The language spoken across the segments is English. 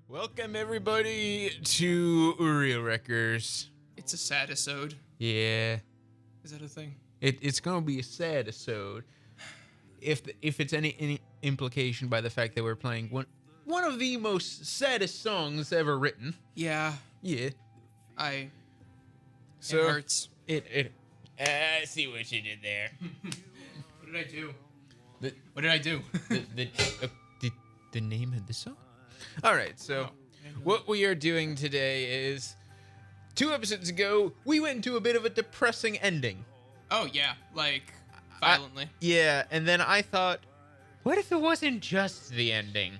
Welcome everybody to Real Wreckers. It's a sad episode. Yeah, Is that a thing? it's gonna be a sad episode. If it's any implication by the fact that we're playing one of the most saddest songs ever written. Yeah. Yeah. It So hurts. I see what you did there. What did I do? The What did I do? the name of the song. All right, so what we are doing today is 2 episodes ago we went into a bit of a depressing ending. Oh yeah, like violently. Yeah, and then I thought, what if it wasn't just the ending?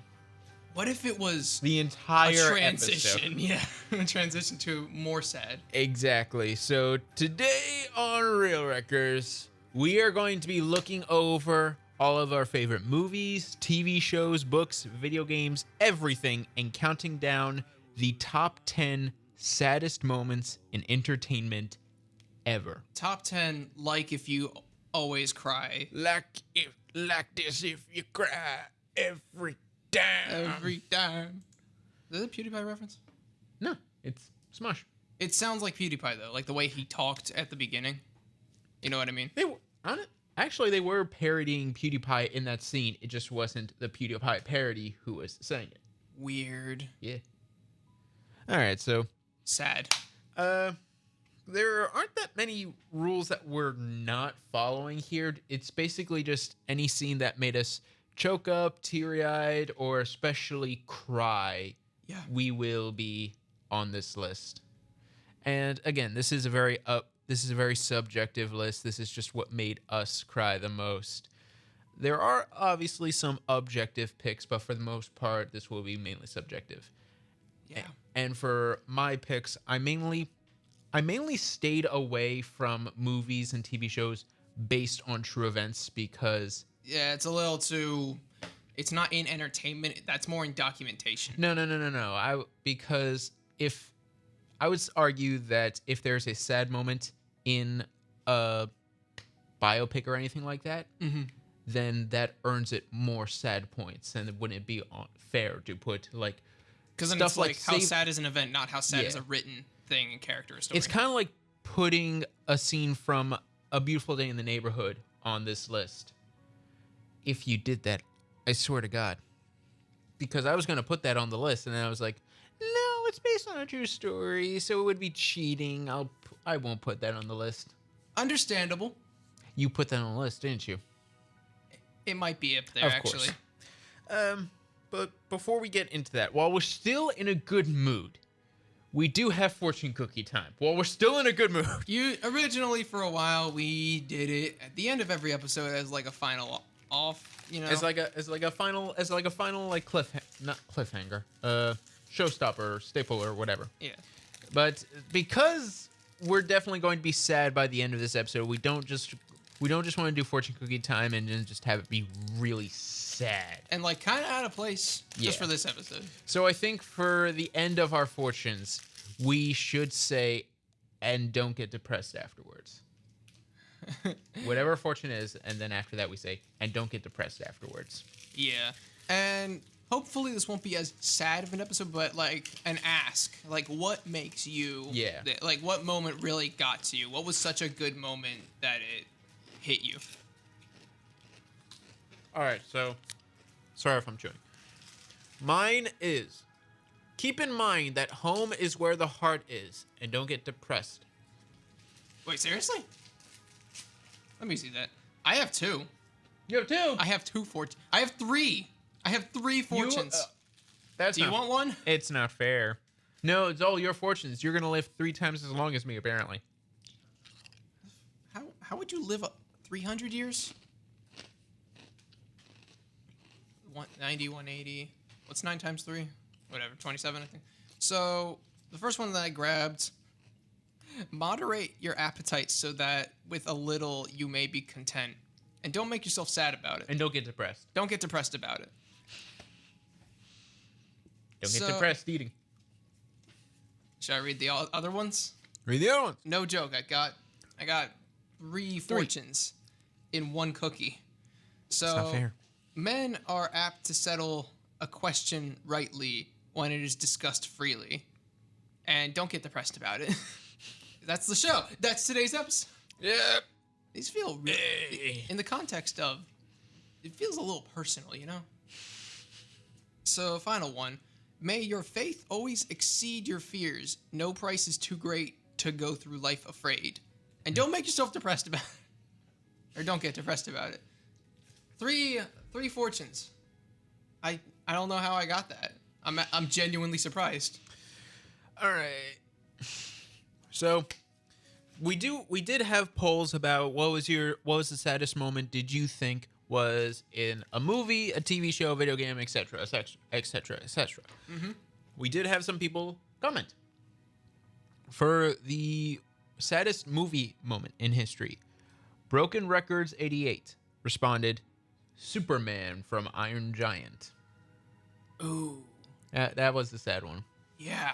What if it was The entire a transition? episode. Yeah, a transition to more sad. Exactly. So today on Real Wreckers, we are going to be looking over all of our favorite movies, TV shows, books, video games, everything, and counting down the top 10 saddest moments in entertainment ever. Top 10, like if you always cry. Like this if you cry every time. Every time. Is that a PewDiePie reference? No, it's Smosh. It sounds like PewDiePie though, like the way he talked at the beginning. You know what I mean? They were on it. Actually, they were parodying PewDiePie in that scene. It just wasn't the PewDiePie parody who was saying it. Weird. Yeah. All right, so Sad. there aren't that many rules that we're not following here. It's basically just any scene that made us choke up, teary-eyed, or especially cry. Yeah. We will be on this list. And again, this is a very subjective list. This is just what made us cry the most. There are obviously some objective picks, but for the most part, this will be mainly subjective. Yeah. And for my picks, I mainly stayed away from movies and TV shows based on true events because Yeah, it's a little too. It's not in entertainment. That's more in documentation. no. Because if I would argue that if there's a sad moment in a biopic or anything like that, then that earns it more sad points, and wouldn't it be fair to put like Because then stuff it's like how Save- sad is an event, not how sad Yeah. is a written thing and character or story. It's kind of like putting a scene from A Beautiful Day in the Neighborhood on this list. If you did that, I swear to God. Because I was going to put that on the list, and then I was like, no, it's based on a true story, so it would be cheating. I won't put that on the list. understandable. You put that on the list, didn't you? It might be up there, Of actually. course. But before we get into that, while we're still in a good mood, we do have fortune cookie time. While we're still in a good mood. You originally for a while we did it at the end of every episode as like a final off. You know, As like a final like cliffhanger, showstopper, staple, or whatever. yeah. But because we're definitely going to be sad by the end of this episode, we don't just want to do fortune cookie time and then just have it be really sad. And like kind of out of place Yeah. just for this episode. So I think for the end of our fortunes, we should say, and don't get depressed afterwards. Whatever fortune is, and then after that we say, and don't get depressed afterwards. Yeah. And hopefully this won't be as sad of an episode, but like an ask. Like what makes you Yeah. like what moment really got to you? What was such a good moment that it hit you? All right, so sorry if I'm chewing. Mine is, keep in mind that home is where the heart is, and don't get depressed. Wait, seriously? Let me see that. I have 2. You have 2. I have 2 fortunes. I have 3. I have 3 fortunes. That's Do you not- want one? It's not fair. No, it's all your fortunes. You're gonna live 3 times as long as me, apparently. How would you live 300 years? 190, 180. What's 9 times 3? Whatever, 27, I think. So the first one that I grabbed, moderate your appetite so that with a little you may be content. And don't make yourself sad about it. And don't get depressed. Don't get depressed about it. Don't get So- depressed eating. Should I read the other ones? Read the other ones. No joke. I got 3 fortunes in 1 cookie. So It's not fair. men are apt to settle a question rightly when it is discussed freely. And don't get depressed about it. That's the show. That's today's episode. Yep. These feel really, in the context of, it feels a little personal, you know? So, final one. May your faith always exceed your fears. No price is too great to go through life afraid. And don't make yourself depressed about it. Or don't get depressed about it. Three fortunes. I don't know how I got that. I'm genuinely surprised. All right. So we did have polls about what was the saddest moment did you think was in a movie, a TV show, a video game, etc., etc., etc. We did have some people comment. For the saddest movie moment in history, Broken Records 88 responded, Superman from Iron Giant. Ooh. That was the sad one. Yeah.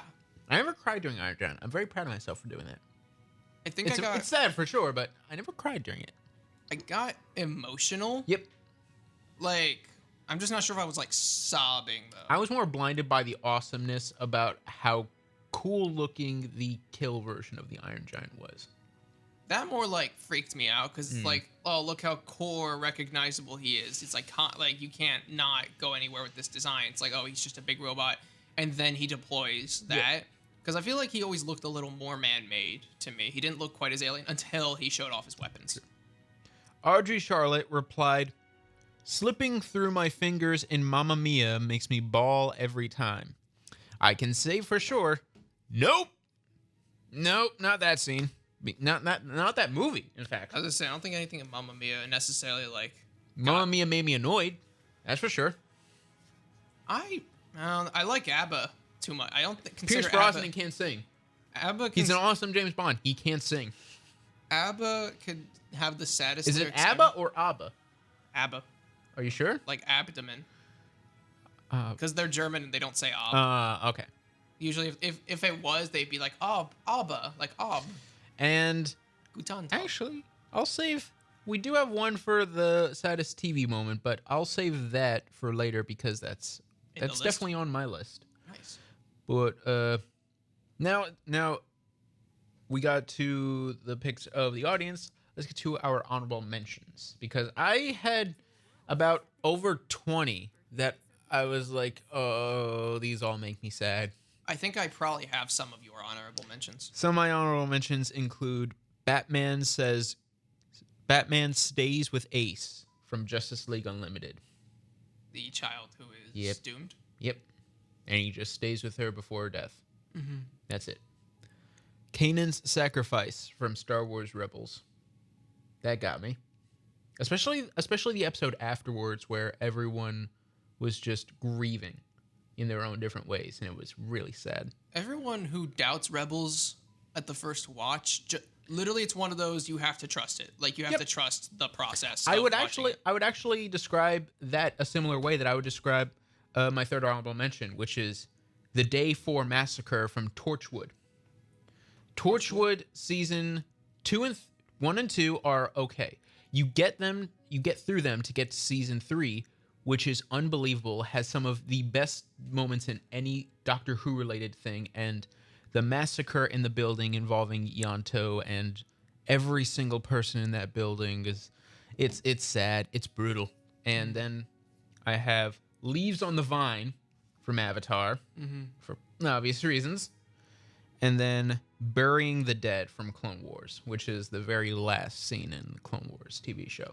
I never cried during Iron Giant. I'm very proud of myself for doing that. I think It's sad for sure, but I never cried during it. I got emotional. Yep. Like, I'm just not sure if I was like sobbing though. I was more blinded by the awesomeness about how cool looking the kill version of the Iron Giant was. That more like freaked me out because it's like, oh, look how core recognizable he is. It's like you can't not go anywhere with this design. It's like, oh, he's just a big robot, and then he deploys that. Because I feel like he always looked a little more man-made to me. He didn't look quite as alien until he showed off his weapons. Audrey Charlotte replied, Slipping through my fingers in Mamma Mia makes me bawl every time. I can say for sure, nope, not that scene. Not that movie, in fact. I was gonna say, I don't think anything in Mamma Mia necessarily like. Mamma Mia made me annoyed. That's for sure. I like ABBA too much. I don't consider Pierce Brosnan can't sing. ABBA. He's an awesome James Bond. He can't sing. ABBA could have the saddest. Is it lyrics ABBA ever. or ABBA? ABBA, Are you sure? like abdomen, because they're German and they don't say ob. Okay. Usually, if it was, they'd be like ob, ABBA, like ob. And Guten Tag. actually, I'll save. We do have one for the saddest TV moment, but I'll save that for later because that's list? definitely on my list. Nice. But now we got to the picks of the audience. Let's get to our honorable mentions because I had about over 20 that I was like, oh, these all make me sad. I think I probably have some of your honorable mentions. Some of my honorable mentions include Batman stays with Ace from Justice League Unlimited. The child who is doomed. Yep. And he just stays with her before death. Mm-hmm. That's it. Kanan's sacrifice from Star Wars Rebels. That got me. Especially the episode afterwards where everyone was just grieving in their own different ways, and it was really sad. Everyone who doubts Rebels at the first watch, literally, it's one of those you have to trust it. Like you have to trust the process. I would actually describe that a similar way that I would describe my third honorable mention, which is the Day 4 Massacre from Torchwood. Torchwood season 1 and 2 are okay. You get through them to get to season 3, which is unbelievable, has some of the best moments in any Doctor Who related thing, and the massacre in the building involving Yanto and every single person in that building it's sad, it's brutal. And then I have Leaves on the Vine from Avatar, for obvious reasons. And then Burying the Dead from Clone Wars, which is the very last scene in the Clone Wars TV show.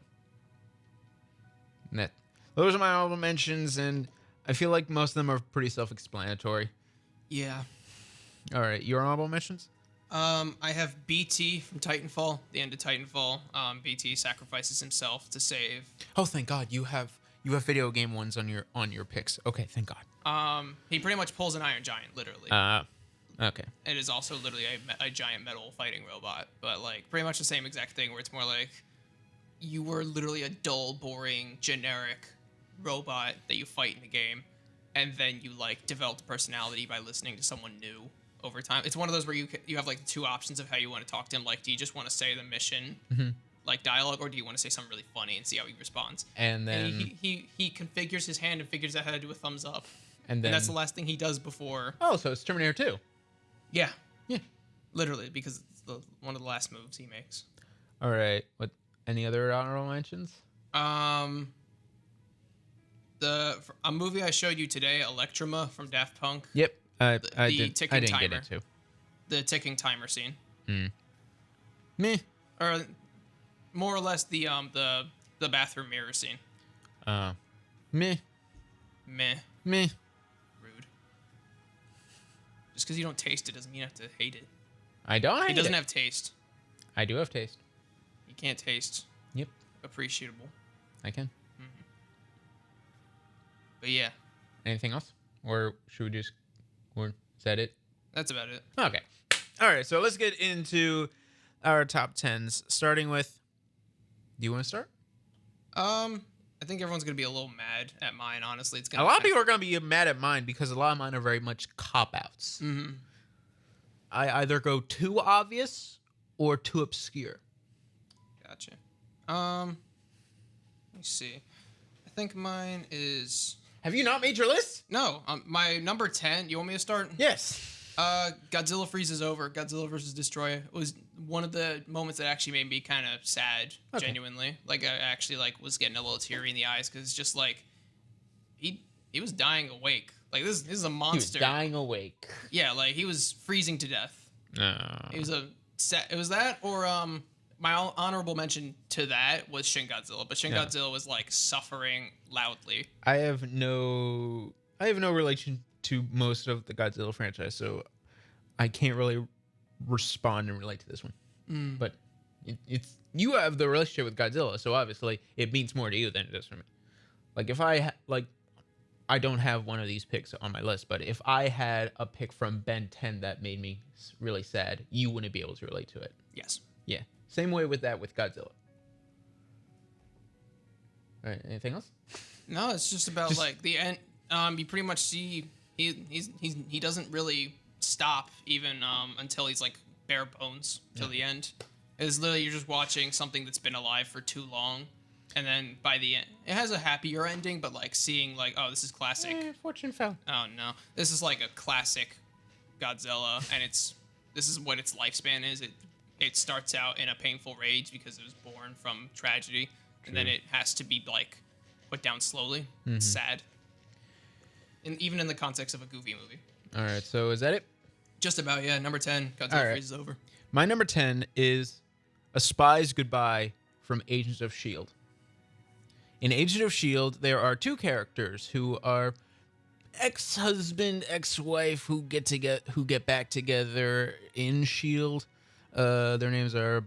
And those are my honorable mentions, and I feel like most of them are pretty self-explanatory. Yeah. All right, your honorable mentions? I have BT from Titanfall, the end of Titanfall. BT sacrifices himself to save. Oh, thank God, you have video game ones on your picks. Okay, thank God. He pretty much pulls an Iron Giant, literally. Okay. It is also literally a giant metal fighting robot, but like pretty much the same exact thing where it's more like you were literally a dull, boring, generic robot that you fight in the game, and then you like developed a personality by listening to someone new over time. It's one of those where you have like two options of how you want to talk to him. Like, do you just want to say the mission like dialogue, or do you want to say something really funny and see how he responds? And then he configures his hand and figures out how to do a thumbs up. And then that's the last thing he does before. Oh, so it's Terminator 2. Yeah, Yeah. literally, because it's one of the last moves he makes. All right. What? Any other honorable mentions? A movie I showed you today, Electroma from Daft Punk. Yep. I ticking didn't timer. get into. The ticking timer scene. Meh. Or more or less the bathroom mirror scene. Meh. Meh. Meh. Rude. Just because you don't taste it doesn't mean you have to hate it. I don't hate He doesn't it. have taste. I do have taste. You can't taste Yep. appreciable. I can. But yeah, Anything else? Or should we just... Or is that it? that's about it. Okay. All right. So let's get into our top 10s. Starting with... Do you want to start? I think everyone's gonna be a little mad at mine. Honestly, it's A gonna. lot of people are going to be mad at mine because a lot of mine are very much cop-outs. Mm-hmm. I either go too obvious or too obscure. Gotcha. Let me see. I think mine is Have you not made your list? no. My number 10. You want me to start? Yes. Godzilla Freezes Over. Godzilla vs. Destroy was one of the moments that actually made me kind of sad. Okay. Genuinely, like I actually was getting a little teary in the eyes because it's just like he was dying awake. Like this is a He was monster. dying awake. Yeah, like he was freezing to death. It was it was that or my honorable mention to that was Shin Godzilla, but Shin Yeah. Godzilla was like suffering loudly. I have no relation to most of the Godzilla franchise, so I can't really respond and relate to this one. But it's you have the relationship with Godzilla, so obviously it means more to you than it does for me. Like if I I don't have one of these picks on my list, but if I had a pick from Ben 10 that made me really sad, you wouldn't be able to relate to it. Yes. Yeah. Same way with that with Godzilla. All right. Anything else? No, it's just about like the end. You pretty much see he doesn't really stop even until he's like bare bones till the end. It's literally you're just watching something that's been alive for too long, and then by the end, it has a happier ending. But like seeing like, oh, this is classic. Fortune fell. Oh no, this is like a classic Godzilla, and this is what its lifespan is. It starts out in a painful rage because it was born from tragedy, and then it has to be like put down slowly. It's sad, and even in the context of a goofy movie. All right. So is that it? Just about, yeah. Number 10, Godzilla All right. Freezes Over. My number 10 is A Spy's Goodbye from Agents of S.H.I.E.L.D. In Agents of S.H.I.E.L.D., there are two characters who are ex-husband, ex-wife who get back together in S.H.I.E.L.D. Their names are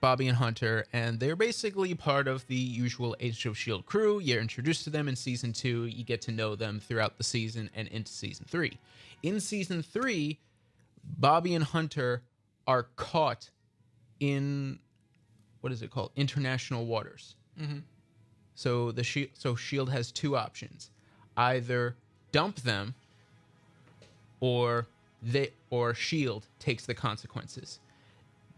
Bobby and Hunter, and they're basically part of the usual Agents of S.H.I.E.L.D. crew. You're introduced to them in Season 2. You get to know them throughout the season and into Season 3. In Season 3, Bobby and Hunter are caught in, what is it called? International waters. Mm-hmm. So S.H.I.E.L.D. has two options: either dump them, or S.H.I.E.L.D. takes the consequences.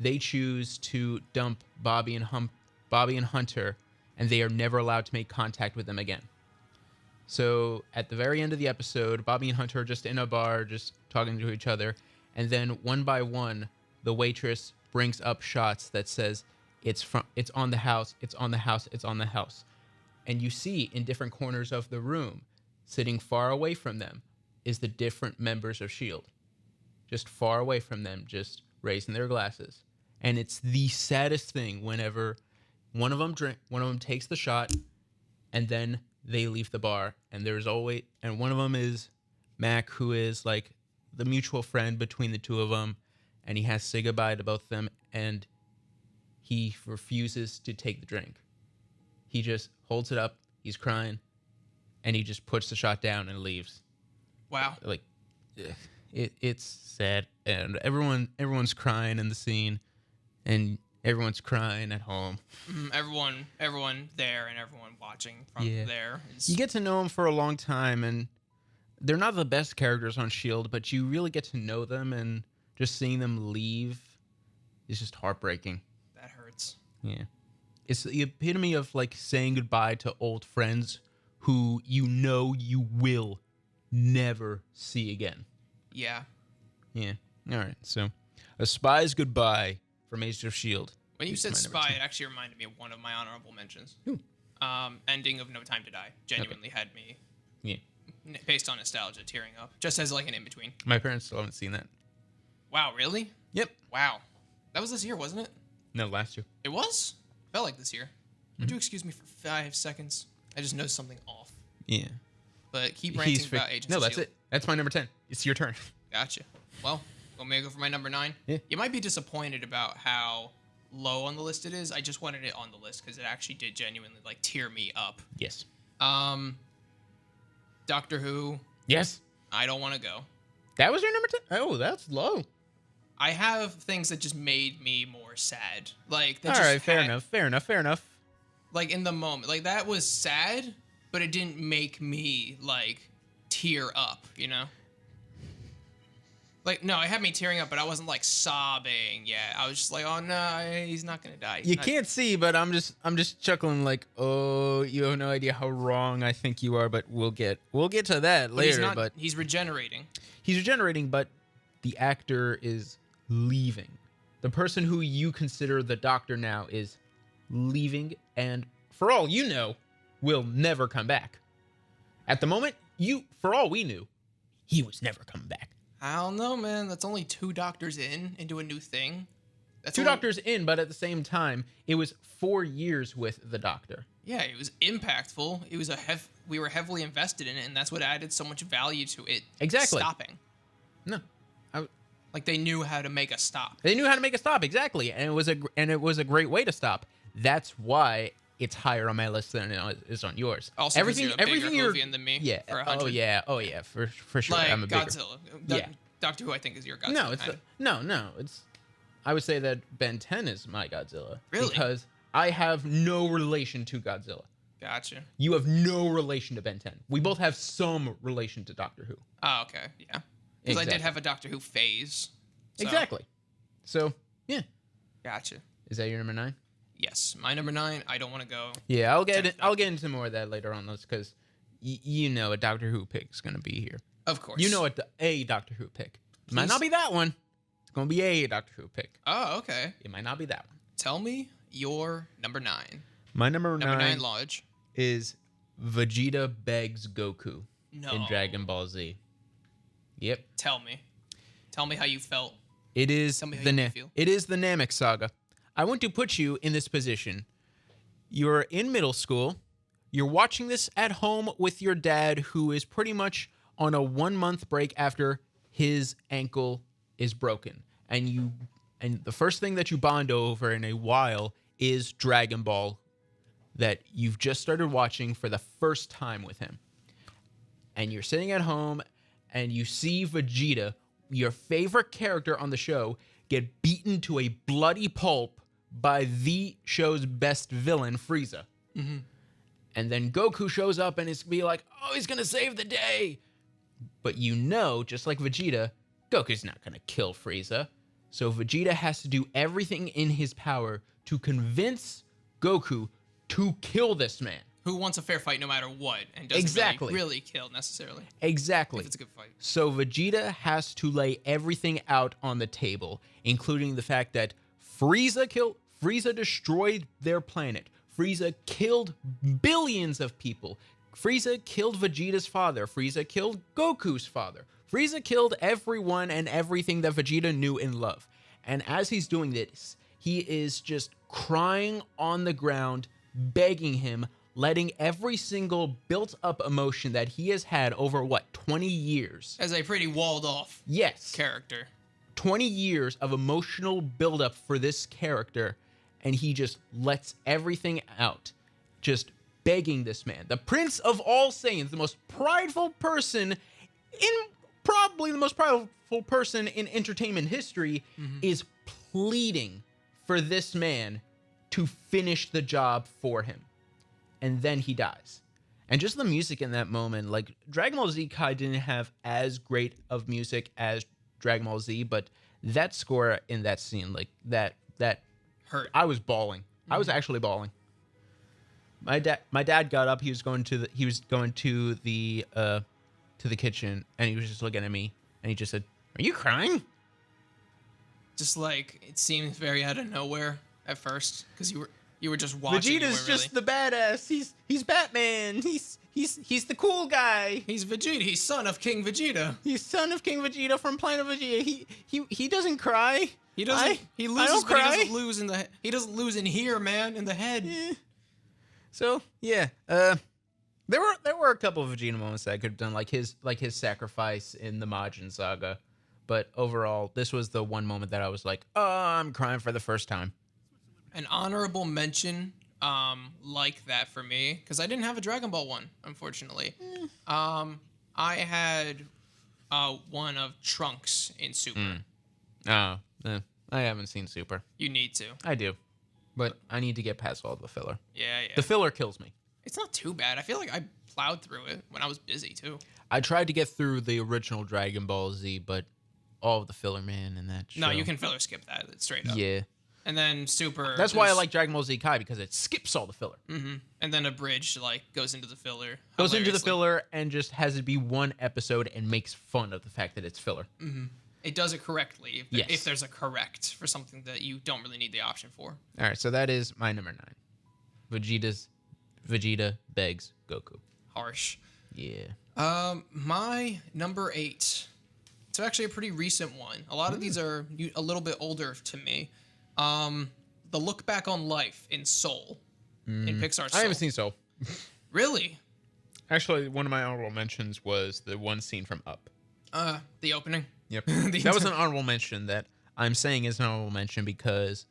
They choose to dump Bobby and Hunter, and they are never allowed to make contact with them again. So at the very end of the episode, Bobby and Hunter are just in a bar, just talking to each other. And then one by one, the waitress brings up shots that says, it's on the house, it's on the house, it's on the house. And you see in different corners of the room, sitting far away from them, is the different members of S.H.I.E.L.D. Just far away from them, just raising their glasses. And it's the saddest thing whenever one of them takes the shot, and then they leave the bar. And one of them is Mac, who is like the mutual friend between the two of them, and he has to say goodbye to both of them, and he refuses to take the drink. He just holds it up, he's crying, and he just puts the shot down and leaves. Wow. Like, it's sad, and everyone's crying in the scene, and everyone's crying at home. Everyone there and everyone watching from there. You get to know them for a long time, and they're not the best characters on S.H.I.E.L.D., but you really get to know them, and just seeing them leave is just heartbreaking. That hurts. Yeah. It's the epitome of like saying goodbye to old friends who you know you will never see again. Yeah. Yeah. All right. So, A Spy's Goodbye from Agents of S.H.I.E.L.D. When you is said my number Spy, 10. it actually reminded me of one of my honorable mentions. Ooh. Ending of No Time to Die genuinely had me, Yeah. based on nostalgia, tearing up. Just as like an in-between. My parents still haven't seen that. Wow, really? Yep. Wow. That was this year, wasn't it? No, last year. It was? Felt like this year. Would you excuse me for 5 seconds? I just noticed something off. Yeah. But keep ranting about Agents No, of that's S.H.I.E.L.D. it. That's my number 10. It's your turn. Gotcha. Well, want me to go for my number 9? Yeah. You might be disappointed about how low on the list it is. I just wanted it on the list because it actually did genuinely like tear me up. Yes. Doctor Who. Yes. I Don't Want to Go. That was your number 10? Oh, that's low. I have things that just made me more sad. Like that. All just right, fair had- enough. Fair enough. Fair enough. Like in the moment, like that was sad, but it didn't make me like tear up. You know. Like no, it had me tearing up, but I wasn't like sobbing. Yeah, I was just like, oh no, he's not gonna die. He's You not- can't see, but I'm just chuckling like, oh, you have no idea how wrong I think you are, but we'll get to that But he's later. not- But he's regenerating. he's regenerating, but the actor is leaving. The person who you consider the Doctor now is leaving, and for all you know, will never come back. At the moment, for all we knew, he was never coming back. I don't know, man. That's only 2 doctors into a new thing. That's 2 only- doctors in, but at the same time, it was 4 years with the Doctor. Yeah, it was impactful. It was we were heavily invested in it, and that's what added so much value to it. Exactly. Stopping. No, Like they knew how to make a stop. they knew how to make a stop exactly, and it was a great way to stop. That's why it's higher on my list than it is on yours. Also, everything, you're a bigger movie than me. Yeah. For 100. Oh yeah, for sure. Like I'm a bigger. Godzilla. Yeah. Doctor Who, I think, is your Godzilla. No, it's kind of. no. It's. I would say that Ben 10 is my Godzilla. Really? Because I have no relation to Godzilla. Gotcha. You have no relation to Ben 10. We both have some relation to Doctor Who. Oh, okay. Yeah. Because I did Exactly. have a Doctor Who phase. So- Exactly. So yeah, Gotcha. is that your number 9? Yes. My number 9, I Don't Want to Go. Yeah, I'll get Definitely. I'll get into more of that later on, because you know a Doctor Who pick is gonna be here. Of course. You know a Doctor Who pick. It might Please. not be that one. It's gonna be a Doctor Who pick. Oh, okay. It might not be that one. Tell me your number 9. My number Number 9 nine Lodge. is Vegeta begs Goku No. in Dragon Ball Z. Yep. Tell me. Tell me how you felt. It is Tell me how the you feel. it is the Namek saga. I want to put you in this position. You're in middle school. You're watching this at home with your dad, who is pretty much on a 1-month break after his ankle is broken. And the first thing that you bond over in a while is Dragon Ball that you've just started watching for the first time with him. And you're sitting at home and you see Vegeta, your favorite character on the show, get beaten to a bloody pulp by the show's best villain, Frieza. And then Goku shows up and it's be like, oh, he's gonna save the day. But you know, just like Vegeta, Goku's not gonna kill Frieza. So Vegeta has to do everything in his power to convince Goku to kill this man. Who wants a fair fight no matter what and doesn't Exactly. really kill necessarily. Exactly. If it's a good fight. So Vegeta has to lay everything out on the table, including the fact that Frieza destroyed their planet. Frieza killed billions of people. Frieza killed Vegeta's father. Frieza killed Goku's father. Frieza killed everyone and everything that Vegeta knew and loved. And as he's doing this, he is just crying on the ground, begging him, letting every single built-up emotion that he has had over, 20 years? As a pretty walled off Yes. character. 20 years of emotional buildup for this character, and he just lets everything out, just begging this man, the Prince of all Saiyans, the most prideful person probably the most prideful person in entertainment history, is pleading for this man to finish the job for him. And then he dies. And just the music in that moment, like Dragon Ball Z Kai didn't have as great of music as Dragon Ball Z, but that score in that scene, like that Hurt. I was bawling. I was actually bawling. My dad got up. He was going to the to the kitchen, and he was just looking at me, and he just said, "Are you crying?" Just like it seemed very out of nowhere at first because you were just watching. Vegeta's just the badass. He's Batman. He's the cool guy. He's Vegeta. He's son of King Vegeta. He's son of King Vegeta from Planet Vegeta. He doesn't cry. He doesn't. He loses, I don't but cry. he doesn't lose in the. He doesn't lose in here, man. In the head. So yeah, there were a couple of Vegeta moments that I could have done, like his sacrifice in the Majin Saga, but overall, this was the one moment that I was like, oh, I'm crying for the first time. An honorable mention, like that for me, because I didn't have a Dragon Ball one, unfortunately. I had one of Trunks in Super. Oh, I haven't seen Super. You need to. I do, but I need to get past all the filler. Yeah. The filler kills me. It's not too bad. I feel like I plowed through it when I was busy too. I tried to get through the original Dragon Ball Z, but all of the filler, man, and that show. No, you can filler skip that straight up. Yeah. And then Super. That's why I like Dragon Ball Z Kai, because it skips all the filler. Mm-hmm. And then Abridged goes into the filler. Goes into the filler and just has it be one episode and makes fun of the fact that it's filler. Mm-hmm. It does it correctly Yes. if there's a correct for something that you don't really need the option for. All right, so that is my number 9. Vegeta begs Goku. Harsh. Yeah. My number 8. It's actually a pretty recent one. A lot of these are a little bit older to me. The look back on life in Soul, in Pixar's Soul. I haven't seen Soul. Really? Actually, one of my honorable mentions was the one scene from Up. The opening. Yep. That was an honorable mention that I'm saying is an honorable mention because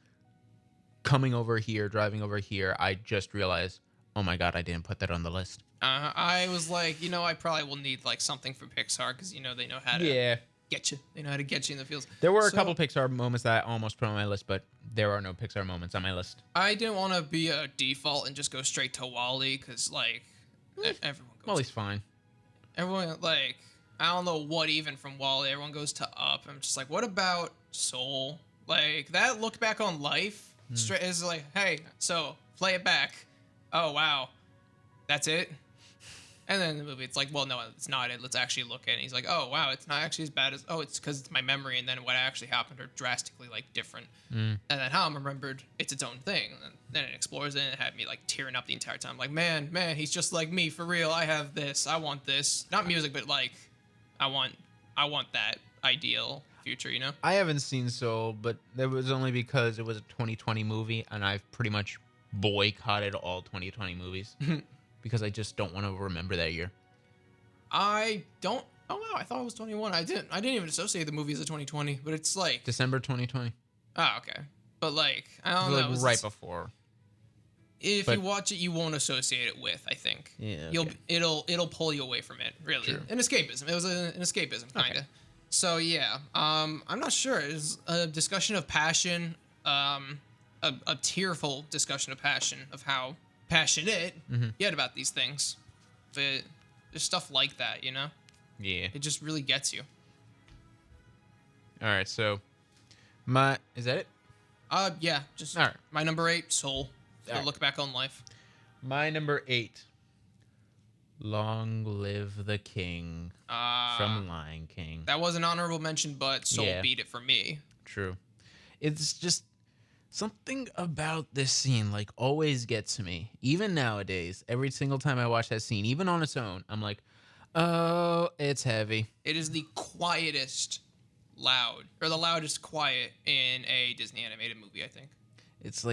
driving over here, I just realized, oh my God, I didn't put that on the list. I was like, I probably will need like something from Pixar because they know how to get you. They know how to get you in the feels. There were a couple Pixar moments that I almost put on my list, but there are no Pixar moments on my list. I didn't want to be a default and just go straight to WALL-E because everyone goes. WALL-E's fine. Everyone I don't know what even from WALL-E. Everyone goes to Up. I'm just like, what about Soul? Like that look back on life straight is like, hey, so play it back. Oh wow, that's it. And then the movie, it's like, well, no, it's not it. Let's actually look at it. And he's like, oh, wow, it's not actually as bad as, it's because it's my memory. And then what actually happened are drastically, different. And then how I'm remembered, it's its own thing. And then it explores it and it had me, tearing up the entire time. Like, man, he's just like me, for real. I have this. I want this. Not music, but, I want that ideal future, I haven't seen Soul, but that was only because it was a 2020 movie, and I've pretty much boycotted all 2020 movies. Because I just don't want to remember that year. I don't. Oh wow! I thought it was 21. I didn't even associate the movie as a 2020, but it's December 2020. Oh okay. But I don't know. It was right before. If you watch it, you won't associate it with. I think. Yeah. Okay. It'll pull you away from it. Really. True. An escapism. It was an escapism kind of. Okay. So yeah. I'm not sure. It's a discussion of passion. A tearful discussion of passion of how passionate yet about these things, but there's stuff like that, Yeah. It just really gets you. All right, so is that it? Yeah, just all right. My number 8, Soul. Look back on life. My number 8, Long Live the King from Lion King. That was an honorable mention, but Soul beat it for me. True. It's just something about this scene always gets to me. Even nowadays, every single time I watch that scene, even on its own, I'm like, oh, it's heavy. It is the quietest the loudest quiet in a Disney animated movie, I think. It's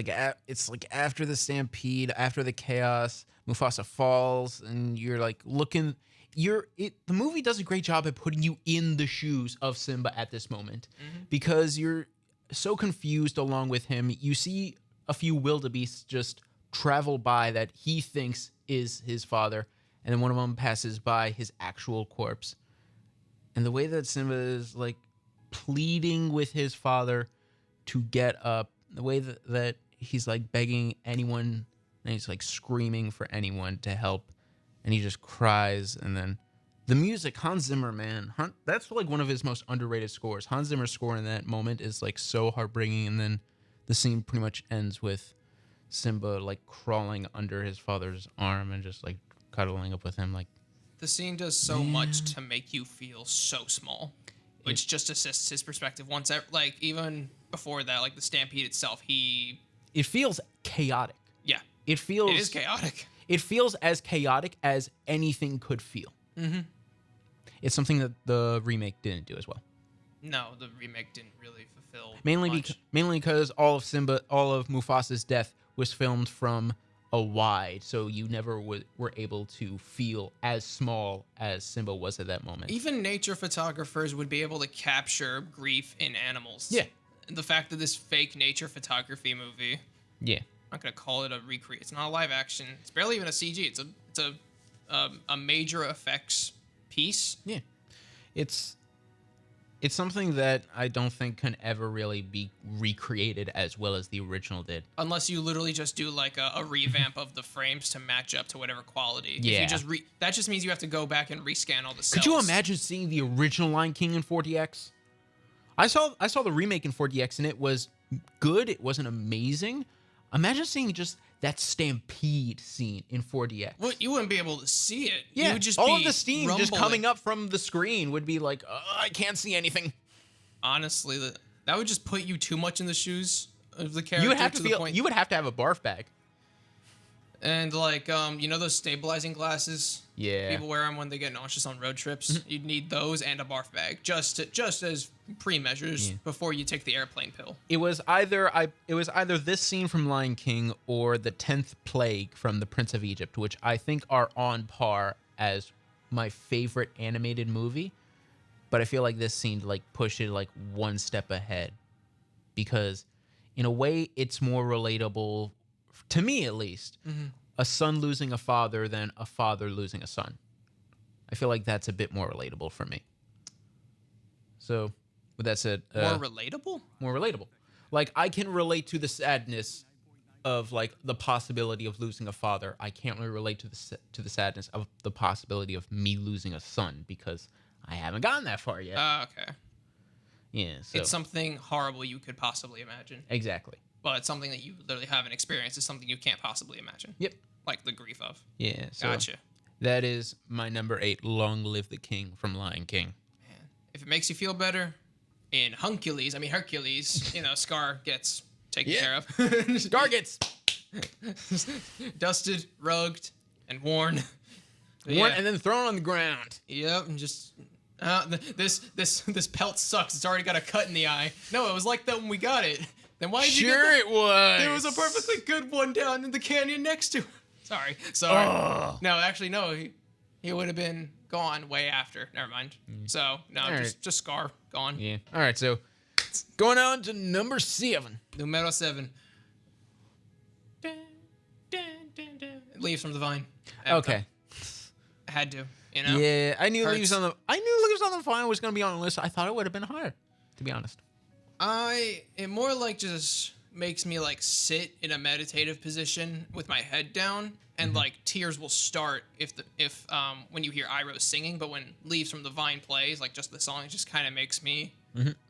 after the stampede, after the chaos, Mufasa falls, and you're looking. The movie does a great job at putting you in the shoes of Simba at this moment, because you're so confused along with him. You see a few wildebeests just travel by that he thinks is his father, and then one of them passes by his actual corpse. And the way that Simba is pleading with his father to get up, the way that he's begging anyone, and he's screaming for anyone to help, and he just cries. And then the music, Hans Zimmer, man, that's one of his most underrated scores. Hans Zimmer's score in that moment is so heartbreaking, and then the scene pretty much ends with Simba crawling under his father's arm and just cuddling up with him. The scene does so much to make you feel so small, which just assists his perspective. Like even before that, like the stampede itself, it feels chaotic. yeah, It feels it is chaotic. It feels as chaotic as anything could feel. Mm-hmm. It's something that the remake didn't do as well. No, the remake didn't really fulfill Mainly much. because all of Mufasa's death was filmed from a wide, so you never were able to feel as small as Simba was at that moment. Even nature photographers would be able to capture grief in animals. Yeah. The fact that this fake nature photography movie, Yeah. I'm not gonna call it a recreate. It's not a live action. It's barely even a CG. It's a major effects piece. Yeah. It's something that I don't think can ever really be recreated as well as the original did. Unless you literally just do like a revamp of the frames to match up to whatever quality. Yeah. If you just that just means you have to go back and rescan all the cells. Could you imagine seeing the original Lion King in 4DX? I saw the remake in 4DX and it was good. It wasn't amazing. Imagine seeing just that stampede scene in 4DX. Well, you wouldn't be able to see it. Yeah, You would just all be of the steam just rumbling. coming up from the screen would be like, I can't see anything. Honestly, that would just put you too much in the shoes of the character. You would have to the feel. point. You would have to have a barf bag. And like, you know those stabilizing glasses? Yeah. People wear them when they get nauseous on road trips. You'd need those and a barf bag, just as pre-measures before you take the airplane pill. It was either this scene from Lion King or the 10th plague from The Prince of Egypt, which I think are on par as my favorite animated movie. But I feel like this scene like pushed it like one step ahead, because in a way it's more relatable to me, at least. A son losing a father than a father losing a son. I feel like that's a bit more relatable for me. So, with that said, More relatable? more relatable. Like, I can relate to the sadness of like the possibility of losing a father. I can't really relate to the sadness of the possibility of me losing a son, because I haven't gotten that far yet. Okay. Yeah, so It's something horrible you could possibly imagine. exactly. But it's something that you literally haven't experienced. It's something you can't possibly imagine. Yep. Like the grief of. Yeah. So Gotcha. that is my number 8. Long Live the King from Lion King. Man. If it makes you feel better, in Hercules, Scar gets taken care of. Targets. Dusted, rugged, and worn. But One yeah. and then thrown on the ground. Yep, and just this pelt sucks. It's already got a cut in the eye. No, it was like that when we got it. Then why did you get Sure, that? it was. There was a perfectly good one down in the canyon next to. Sorry. Ugh. No, actually, no. He would have been gone way after. Never mind. So no, All right. just Scar gone. Yeah. All right. So going on to number 7. Numero 7. Leaves from the Vine. Okay. Had to. You know. Yeah, I knew Hurts. Leaves on the Vine was going to be on the list. I thought it would have been higher, to be honest. It more like just makes me like sit in a meditative position with my head down, and like tears will start if when you hear Iroh singing, but when Leaves from the Vine plays, like just the song, it just kind of makes me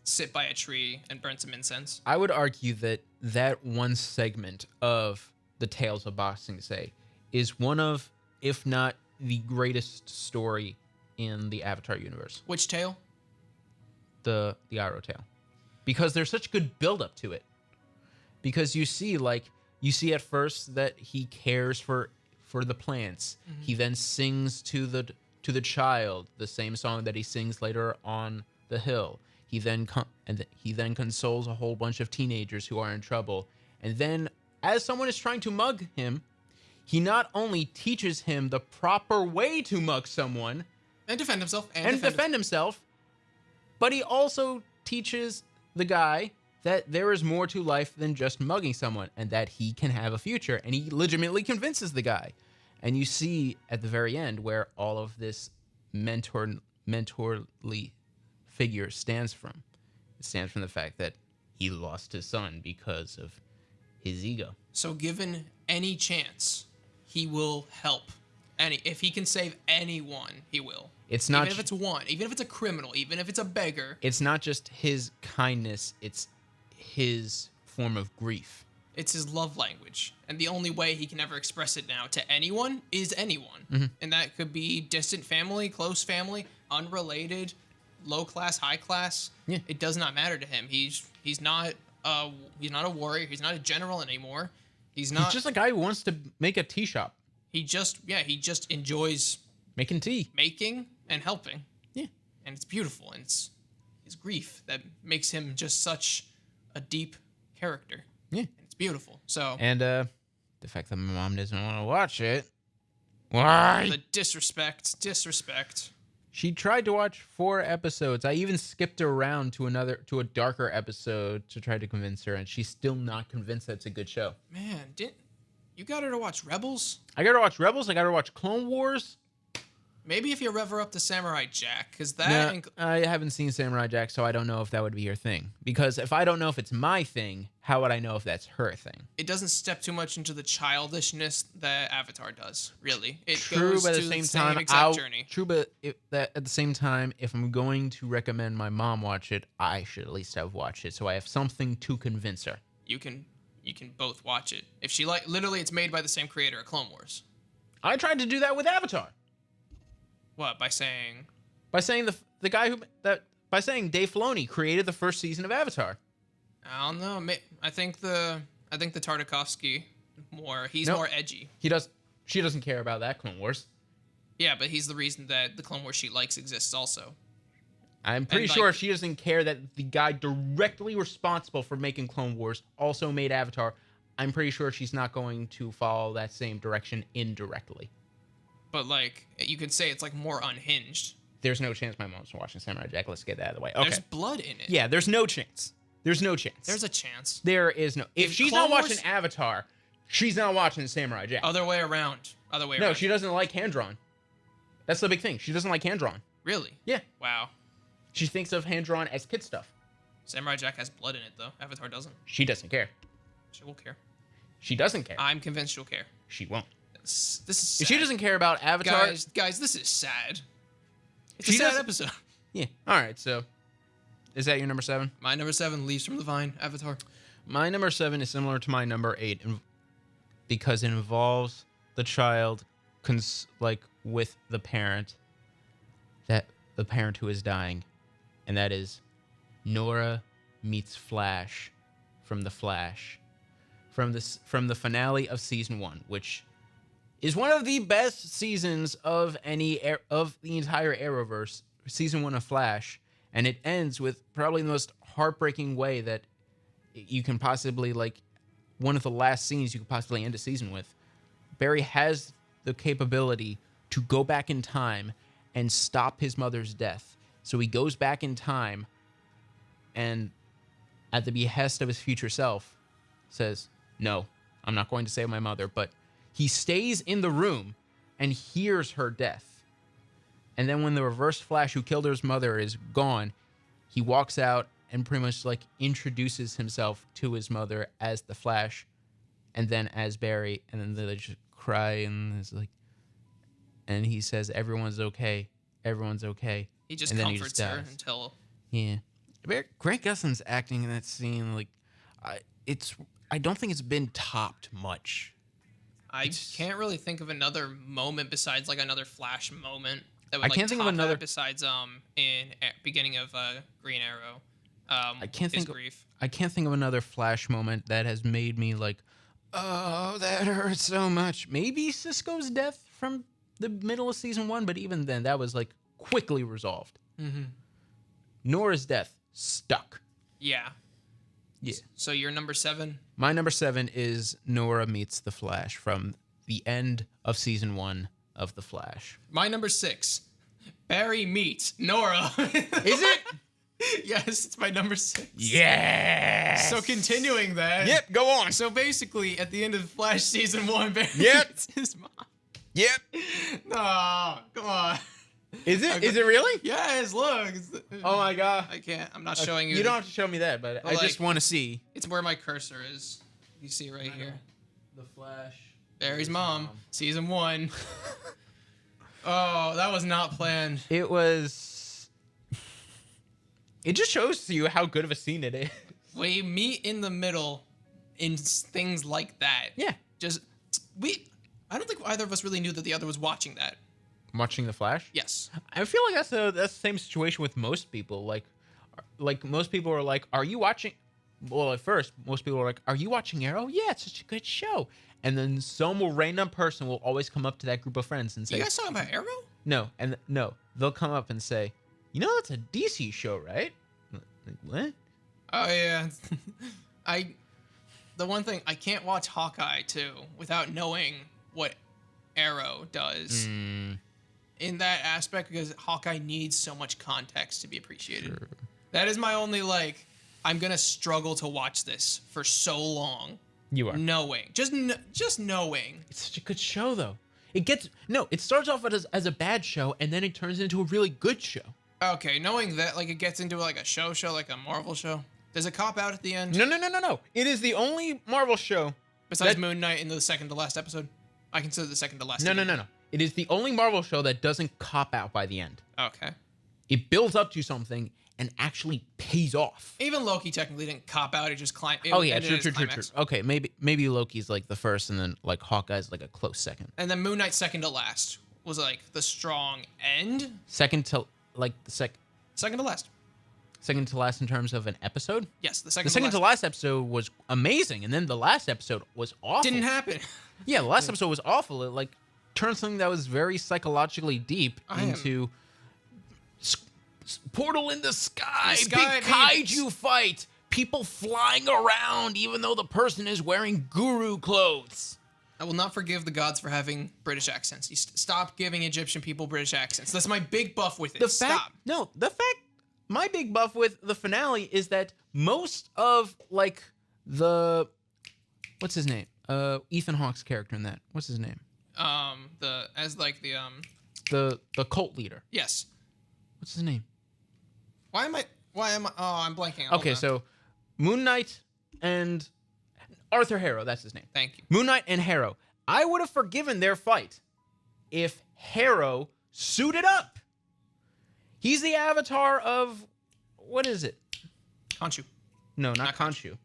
sit by a tree and burn some incense. I would argue that one segment of the Tales of Ba Sing Se is one of, if not the greatest story in the Avatar universe. Which tale? The Iroh tale. Because there's such good build up to it. Because you see at first that he cares for the plants. He then sings to the child the same song that he sings later on the hill. He then consoles a whole bunch of teenagers who are in trouble. And then as someone is trying to mug him, he not only teaches him the proper way to mug someone And defend himself. and defend himself, but he also teaches the guy that there is more to life than just mugging someone, and that he can have a future, and he legitimately convinces the guy. And you see at the very end where all of this mentorly figure stands from. It stands from the fact that he lost his son because of his ego. So given any chance, he will help. If he can save anyone, he will. It's not even if it's one, even if it's a criminal, even if it's a beggar. It's not just his kindness, it's his form of grief. It's his love language. And the only way he can ever express it now to anyone is anyone. And that could be distant family, close family, unrelated, low class, high class. Yeah. It does not matter to him. He's not a warrior. He's not a general anymore. He's He's just a guy who wants to make a tea shop. he just enjoys Making tea. making and helping. Yeah. And it's beautiful. And it's his grief that makes him just such a deep character. Yeah. And it's beautiful. So And the fact that my mom doesn't want to watch it. Why? the disrespect. She tried to watch 4 episodes. I even skipped around to a darker episode to try to convince her, and she's still not convinced that it's a good show. Man, you got her to watch Rebels? I got to watch Rebels. I got to watch Clone Wars. Maybe if you rev her up to Samurai Jack, because No, I haven't seen Samurai Jack, so I don't know if that would be her thing. Because if I don't know if it's my thing, how would I know if that's her thing? it doesn't step too much into the childishness that Avatar does. Really, it True, goes but at to the same same time, exact journey. True, but at the same time, if I'm going to recommend my mom watch it, I should at least have watched it, so I have something to convince her. You can both watch it if she literally. It's made by the same creator of Clone Wars. I tried to do that with Avatar What, by saying? by saying the guy by saying Dave Filoni created the first season of Avatar. I don't know. I think the Tartakovsky he's Nope. more edgy. She doesn't care about that Clone Wars. Yeah, but he's the reason that the Clone Wars she likes exists also. I'm pretty And, sure she doesn't care that the guy directly responsible for making Clone Wars also made Avatar. I'm pretty sure she's not going to follow that same direction indirectly. But you could say it's more unhinged. There's no chance my mom's watching Samurai Jack. Let's get that out of the way. Okay. There's blood in it. Yeah, there's no chance. There's no chance. There's a chance. There is no. If In she's Clone not watching Wars- Avatar, she's not watching Samurai Jack. Other way around. No, she doesn't like hand drawn. That's the big thing. She doesn't like hand drawn. Really? Yeah. Wow. She thinks of hand drawn as kid stuff. Samurai Jack has blood in it though. Avatar doesn't. She doesn't care. She will care. She doesn't care. I'm convinced she'll care. She won't. This is sad. If she doesn't care about Avatar, Guys, this is sad. It's She a sad doesn't- episode. yeah. All right. So, is that your number 7? My number 7, Leaves from the Vine, Avatar. My number 7 is similar to my number 8 because it involves the child, with the parent, the parent who is dying, and that is Nora meets Flash from The Flash, from the finale of season 1, which is one of the best seasons of of the entire Arrowverse. Season 1 of Flash, and it ends with probably the most heartbreaking way that you can possibly one of the last scenes you could possibly end a season with. Barry has the capability to go back in time and stop his mother's death. So he goes back in time and at the behest of his future self says, "No, I'm not going to save my mother," but he stays in the room and hears her death. And then when the Reverse Flash who killed his mother is gone, he walks out and pretty much introduces himself to his mother as the Flash and then as Barry, and then they just cry and it's and he says, "Everyone's okay. Everyone's okay." He just And then comforts her dies. until Yeah. Grant Gustin's acting in that scene, I don't think it's been topped much. I can't really think of another moment besides another Flash moment that would I can't think of top that another- besides in beginning of Green Arrow. I can't his think. grief. I can't think of another Flash moment that has made me oh, that hurts so much. Maybe Cisco's death from the middle of season 1, but even then, that was quickly resolved. Mm-hmm. Nora's death stuck. Yeah. Yeah. So your number 7. My number 7 is Nora meets the Flash from the end of season 1 of the Flash. My number 6. Barry meets Nora. Is it? Yes, it's my number 6. Yes. So continuing that. Yep. Go on. So basically, at the end of Flash season 1, Barry Yep. meets his mom. Yep. No, come on. Is it? Is it really? Yes, look. Oh my god. I can't. I'm not showing you. You don't have to show me that, but I just want to see. It's where my cursor is. You see it right here. The Flash. Barry's mom, season 1. Oh, that was not planned. It was. It just shows to you how good of a scene it is. We meet in the middle in things like that. Yeah. I don't think either of us really knew that the other was watching that. Watching The Flash? Yes. I feel like that's the same situation with most people. Like most people are like, "Are you watching?" Well, at first, most people are like, "Are you watching Arrow?" Yeah, it's such a good show. And then some random person will always come up to that group of friends and say, You guys talking about Arrow? No, they'll come up and say, "You know, that's a DC show, right?" Like, what? Oh yeah. The one thing I can't watch Hawkeye too without knowing what Arrow does in that aspect, because Hawkeye needs so much context to be appreciated. Sure. That is my only I'm gonna struggle to watch this for so long. You are. Knowing, just knowing. It's such a good show, though. It starts off as a bad show, and then it turns into a really good show. Okay, knowing that it gets into a show like a Marvel show. Does it cop out at the end? No. It is the only Marvel show Besides Moon Knight in the second to last episode? I consider the second to last. No. It is the only Marvel show that doesn't cop out by the end. Okay. It builds up to something and actually pays off. Even Loki technically didn't cop out. It just climbed. True. Okay, maybe Loki's the first, and then Hawkeye's a close second. And then Moon Knight second to last was the strong end. Second to Second to last. Second to last in terms of an episode? Yes, the second. The second to last episode was amazing, and then the last episode was awful. Didn't happen. Yeah, the last episode was awful. It turned something that was very psychologically deep into portal in the sky, big kaiju fight, people flying around, even though the person is wearing guru clothes. I will not forgive the gods for having British accents. Stop giving Egyptian people British accents. That's my big buff with it. Stop. My big buff with the finale is that most of the what's his name? Ethan Hawke's character in that. What's his name? The cult leader. Yes. What's his name? Why am I I'm blanking. Okay, so Moon Knight and Arthur Harrow, that's his name. Thank you. Moon Knight and Harrow. I would have forgiven their fight if Harrow suited up. He's the avatar of, what is it? Khonshu. No, not Khonshu.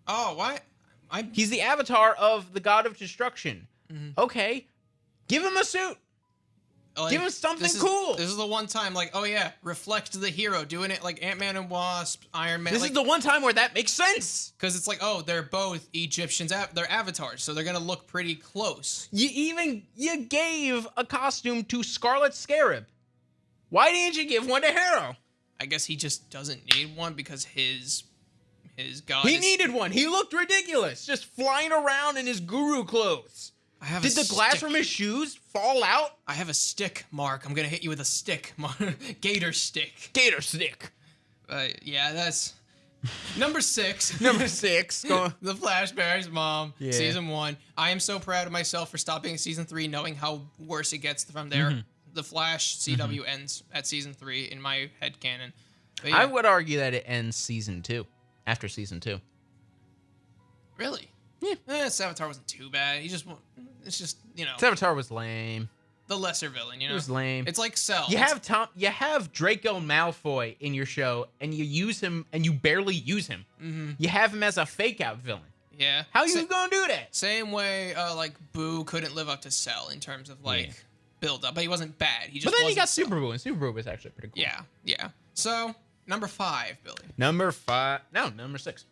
Oh, what? He's the avatar of the god of destruction. Mm-hmm. Okay, give him a suit. Give him something cool. This is the one time, reflect the hero, doing it like Ant-Man and Wasp, Iron Man. This is the one time where that makes sense. Because it's they're both Egyptians, they're avatars, so they're gonna look pretty close. You gave a costume to Scarlet Scarab. Why didn't you give one to Harrow? I guess he just doesn't need one because his god. He needed one. He looked ridiculous, just flying around in his guru clothes. Did the glass from his shoes fall out? I have a stick, Mark. I'm gonna hit you with a stick, Mark. Gator stick. Gator stick. Yeah, that's number 6. Number 6. The Flash Bear's mom. Yeah. Season 1. I am so proud of myself for stopping at season 3, knowing how worse it gets from there. Mm-hmm. The Flash CW ends at season 3 in my headcanon. Yeah. I would argue that it ends season 2. After season 2. Really? Yeah. Savitar wasn't too bad. It's just, Savitar was lame. The lesser villain, It was lame. It's like Cell. You have Draco Malfoy in your show, and you use him, and you barely use him. Mm-hmm. You have him as a fake-out villain. Yeah. How you gonna do that? Same way, Boo couldn't live up to Cell in terms of, build up, but he wasn't bad. He just But then you got Cell. Super Boo, and Super Boo was actually pretty cool. Yeah. So, number 5, Billy. Number 5. No, number 6.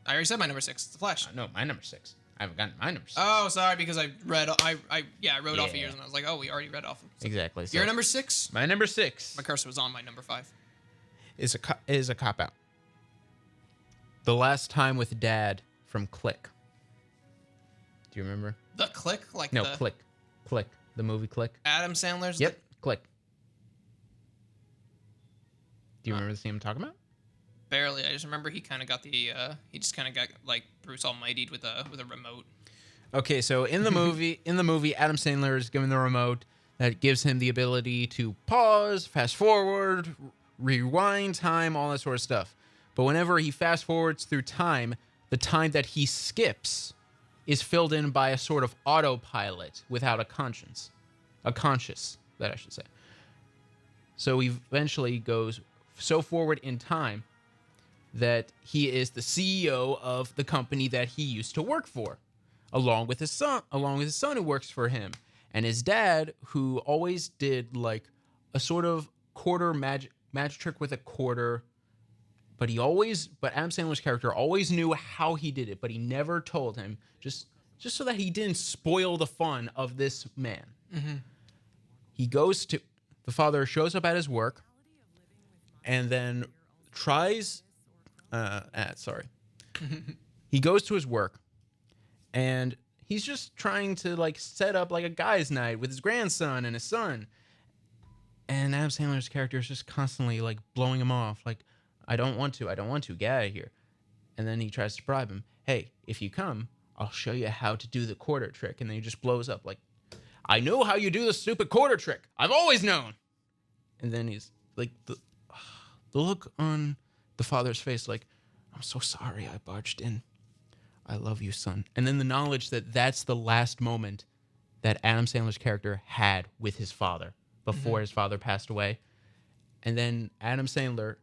I already said my number 6. It's The Flash. No, my number 6. I haven't gotten my number 6. Oh, sorry, because I wrote off of yours, and I was like, oh, we already read off of so exactly. So your number 6? My number 6. My cursor was on my number 5. Is a cop out. The Last Time with Dad from Click. Do you remember? The Click? Click. Click. The movie Click. Adam Sandler's? Yep, Click. Do you remember the scene I'm talking about? Barely. I just remember he kind of got he just kind of got Bruce Almighty with a remote. Okay, so in the movie, Adam Sandler is given the remote that gives him the ability to pause, fast forward, rewind time, all that sort of stuff. But whenever he fast forwards through time, the time that he skips is filled in by a sort of autopilot without a conscience. A conscious, that I should say. So he eventually goes so forward in time that he is the CEO of the company that he used to work for, along with his son who works for him, and his dad, who always did like a sort of quarter magic trick with a quarter, but Adam Sandler's character always knew how he did it, but he never told him, just so that he didn't spoil the fun of this man. The father shows up at his work and then he goes to his work and he's just trying to like set up like a guy's night with his grandson and his son. And Adam Sandler's character is just constantly like blowing him off. Like, I don't want to, get out of here. And then he tries to bribe him. Hey, if you come, I'll show you how to do the quarter trick. And then he just blows up like, I know how you do the stupid quarter trick. I've always known. And then he's like, the look on the father's face, like, I'm so sorry I barged in. I love you, son. And then the knowledge that that's the last moment that Adam Sandler's character had with his father before his father passed away. And then Adam Sandler,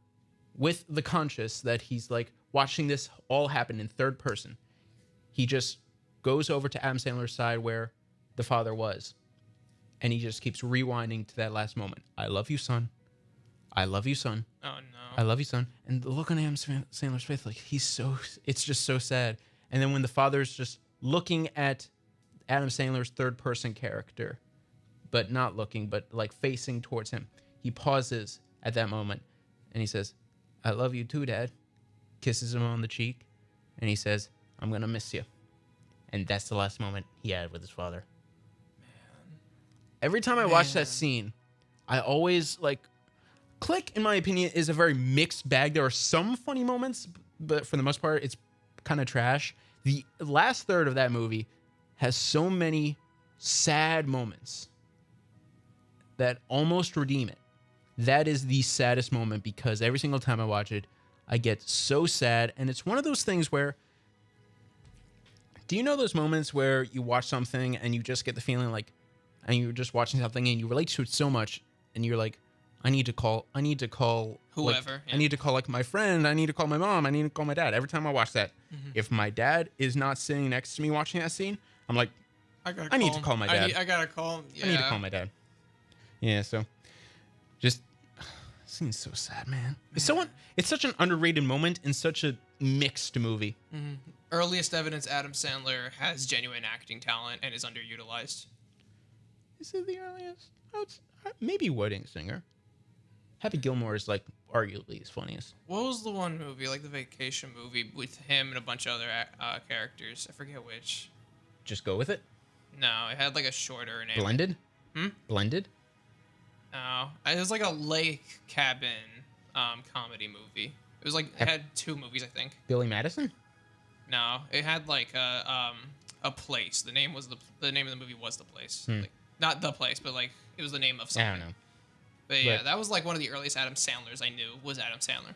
with the conscious that he's like watching this all happen in third person, he just goes over to Adam Sandler's side where the father was. And he just keeps rewinding to that last moment. I love you, son. I love you, son. Oh, no. I love you, son. And the look on Adam Sandler's face, like, it's just so sad. And then when the father's just looking at Adam Sandler's third person character, but not looking, but like facing towards him, he pauses at that moment and he says, I love you too, Dad. Kisses him on the cheek. And he says, I'm going to miss you. And that's the last moment he had with his father. Man. Every time I watch that scene, I always like, Click, in my opinion, is a very mixed bag. There are some funny moments, but for the most part, it's kind of trash. The last third of that movie has so many sad moments that almost redeem it. That is the saddest moment because every single time I watch it, I get so sad. And it's one of those things where, do you know those moments where you watch something and you just get the feeling like, and you're just watching something and you relate to it so much and you're like, I need to call whoever. Like, I need to call like my friend. I need to call my mom. I need to call my dad. Every time I watch that, if my dad is not sitting next to me watching that scene, I'm like, I need to call my dad. I gotta call. Yeah. I need to call my dad. Yeah. So, just scene's so sad, man. It's such an underrated moment in such a mixed movie. Mm-hmm. Earliest evidence Adam Sandler has genuine acting talent and is underutilized. Is it the earliest? Maybe Wedding Singer. Happy Gilmore is like arguably his funniest. What was the one movie, like the vacation movie with him and a bunch of other characters? I forget which. Just go with it? No, it had like a shorter name. Blended? Blended? No, it was like a lake cabin comedy movie. It was like, it had two movies, I think. Billy Madison? No, it had like a place. The name of the movie was The Place. Like, not The Place, but like it was the name of something. I don't know. But yeah, that was like one of the earliest Adam Sandlers I knew was Adam Sandler.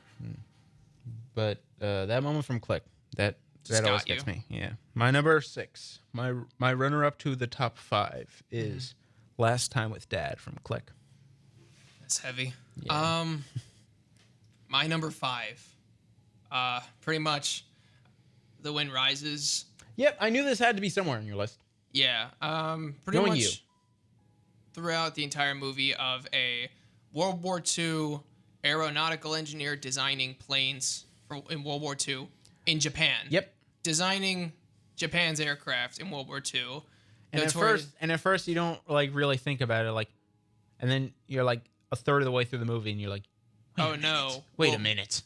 But that moment from Click, that always gets me. Yeah. My number 6, my runner-up to the top 5 is Last Time with Dad from Click. That's heavy. Yeah. My number 5, pretty much The Wind Rises. Yep, I knew this had to be somewhere on your list. Yeah, pretty Knowing much you. Throughout the entire movie of a World War II aeronautical engineer designing planes in World War II in Japan. Yep. Designing Japan's aircraft in World War II. And at first you don't like really think about it, like, and then you're like a third of the way through the movie and you're like, wait a minute.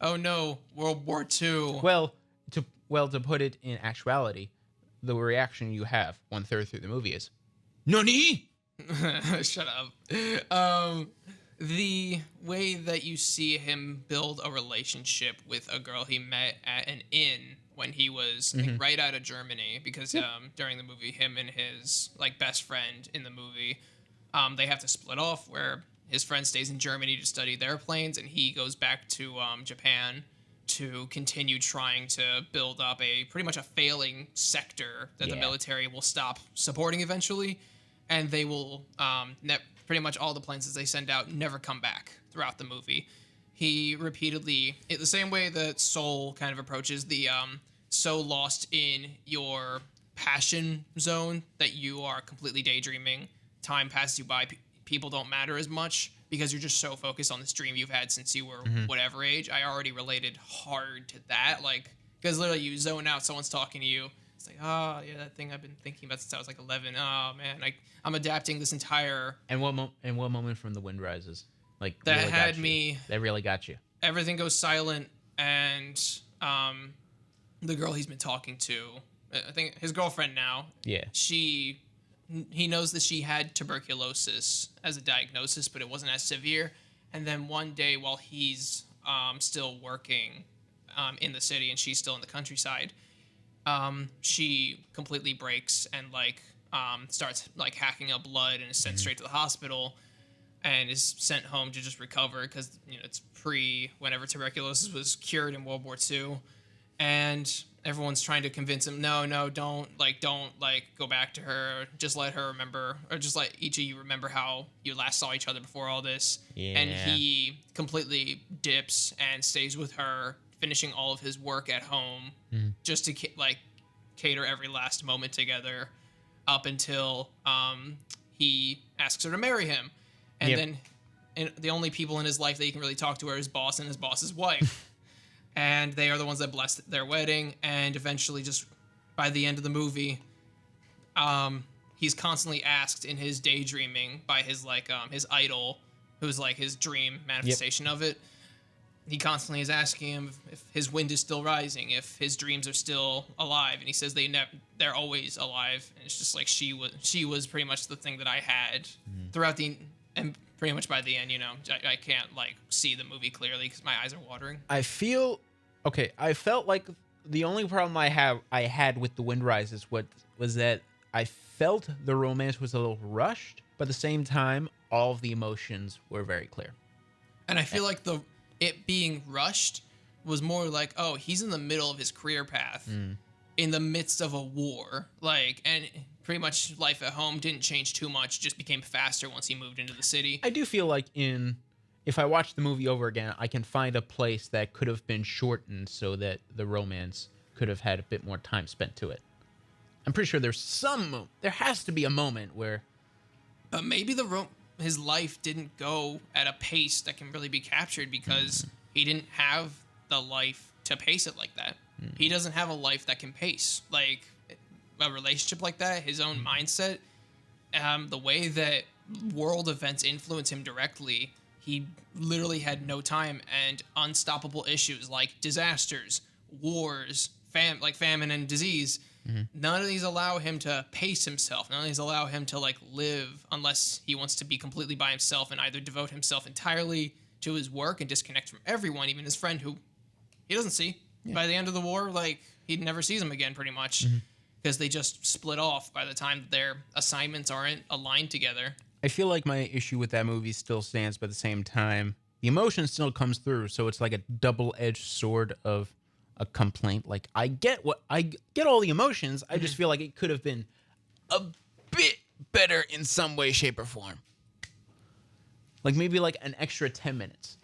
Oh no, World War II. Well, to put it in actuality, the reaction you have 1/3 through the movie is, NANI? Shut up. The way that you see him build a relationship with a girl he met at an inn when he was like, right out of Germany, because during the movie, him and his like best friend in the movie, they have to split off where his friend stays in Germany to study their planes and he goes back to Japan to continue trying to build up pretty much a failing sector that the military will stop supporting eventually. And they will, pretty much all the planes that they send out never come back throughout the movie. he repeatedly, the same way that Soul kind of approaches the so lost in your passion zone that you are completely daydreaming. Time passes you by. People don't matter as much because you're just so focused on this dream you've had since you were whatever age. I already related hard to that. Like, because literally you zone out, someone's talking to you. It's like, oh, yeah, that thing I've been thinking about since I was like 11. Oh, man. I'm adapting this entire... And what moment from The Wind Rises? Like, that really had got you? me... That really got you. Everything goes silent, and the girl he's been talking to, I think his girlfriend now, Yeah. he knows that she had tuberculosis as a diagnosis, but it wasn't as severe. And then one day while he's still working in the city and she's still in the countryside, she completely breaks and starts like hacking up blood and is sent straight to the hospital and is sent home to just recover because it's whenever tuberculosis was cured in World War II. And everyone's trying to convince him, no, don't go back to her. Just let her remember, or just let each of you remember how you last saw each other before all this. Yeah. And he completely dips and stays with her, finishing all of his work at home, just to cater every last moment together, up until he asks her to marry him, and then the only people in his life that he can really talk to are his boss and his boss's wife. And they are the ones that blessed their wedding. And eventually, just by the end of the movie, he's constantly asked in his daydreaming by his his idol, who's like his dream manifestation of it. He constantly is asking him if his wind is still rising, if his dreams are still alive, and he says they're always alive. And it's just like she was pretty much the thing that I had throughout and pretty much by the end, I can't see the movie clearly because my eyes are watering. I felt like the only problem I had with The Wind Rises was that I felt the romance was a little rushed, but at the same time, all of the emotions were very clear. And I feel like it being rushed was more like, oh, he's in the middle of his career path, in the midst of a war, and pretty much life at home didn't change too much, just became faster once he moved into the city. I do feel like if I watch the movie over again, I can find a place that could have been shortened so that the romance could have had a bit more time spent to it. I'm pretty sure there has to be a moment where... But maybe his life didn't go at a pace that can really be captured because he didn't have the life to pace it like that. He doesn't have a life that can pace. Like, a relationship like that, his own mindset, the way that world events influence him directly, he literally had no time, and unstoppable issues like disasters, wars, famine and disease. None of these allow him to pace himself. None of these allow him to live unless he wants to be completely by himself and either devote himself entirely to his work and disconnect from everyone, even his friend who he doesn't see. By the end of the war, he never sees him again pretty much because they just split off by the time their assignments aren't aligned together. I feel like my issue with that movie still stands, but at the same time, the emotion still comes through, so it's like a double-edged sword of a complaint. Like, I get all the emotions, I just feel like it could have been a bit better in some way, shape, or form. Like, maybe an extra 10 minutes.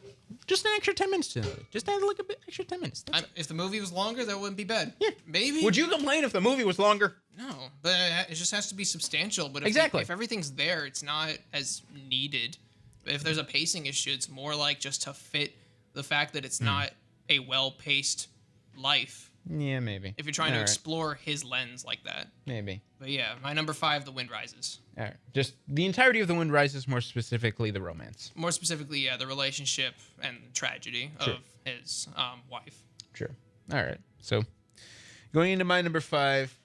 Just an extra 10 minutes to it. Just add a bit extra 10 minutes. If the movie was longer, that wouldn't be bad. Yeah. Maybe. Would you complain if the movie was longer? No, but it just has to be substantial. But Exactly. If everything's there, it's not as needed. But if there's a pacing issue, it's more like just to fit the fact that it's not a well-paced life. Yeah, maybe. If you're trying to explore his lens like that. Maybe. But yeah, my number 5, The Wind Rises. All right. Just the entirety of The Wind Rises, more specifically the romance. More specifically, the relationship and tragedy of his wife. Sure. All right. So going into my number 5,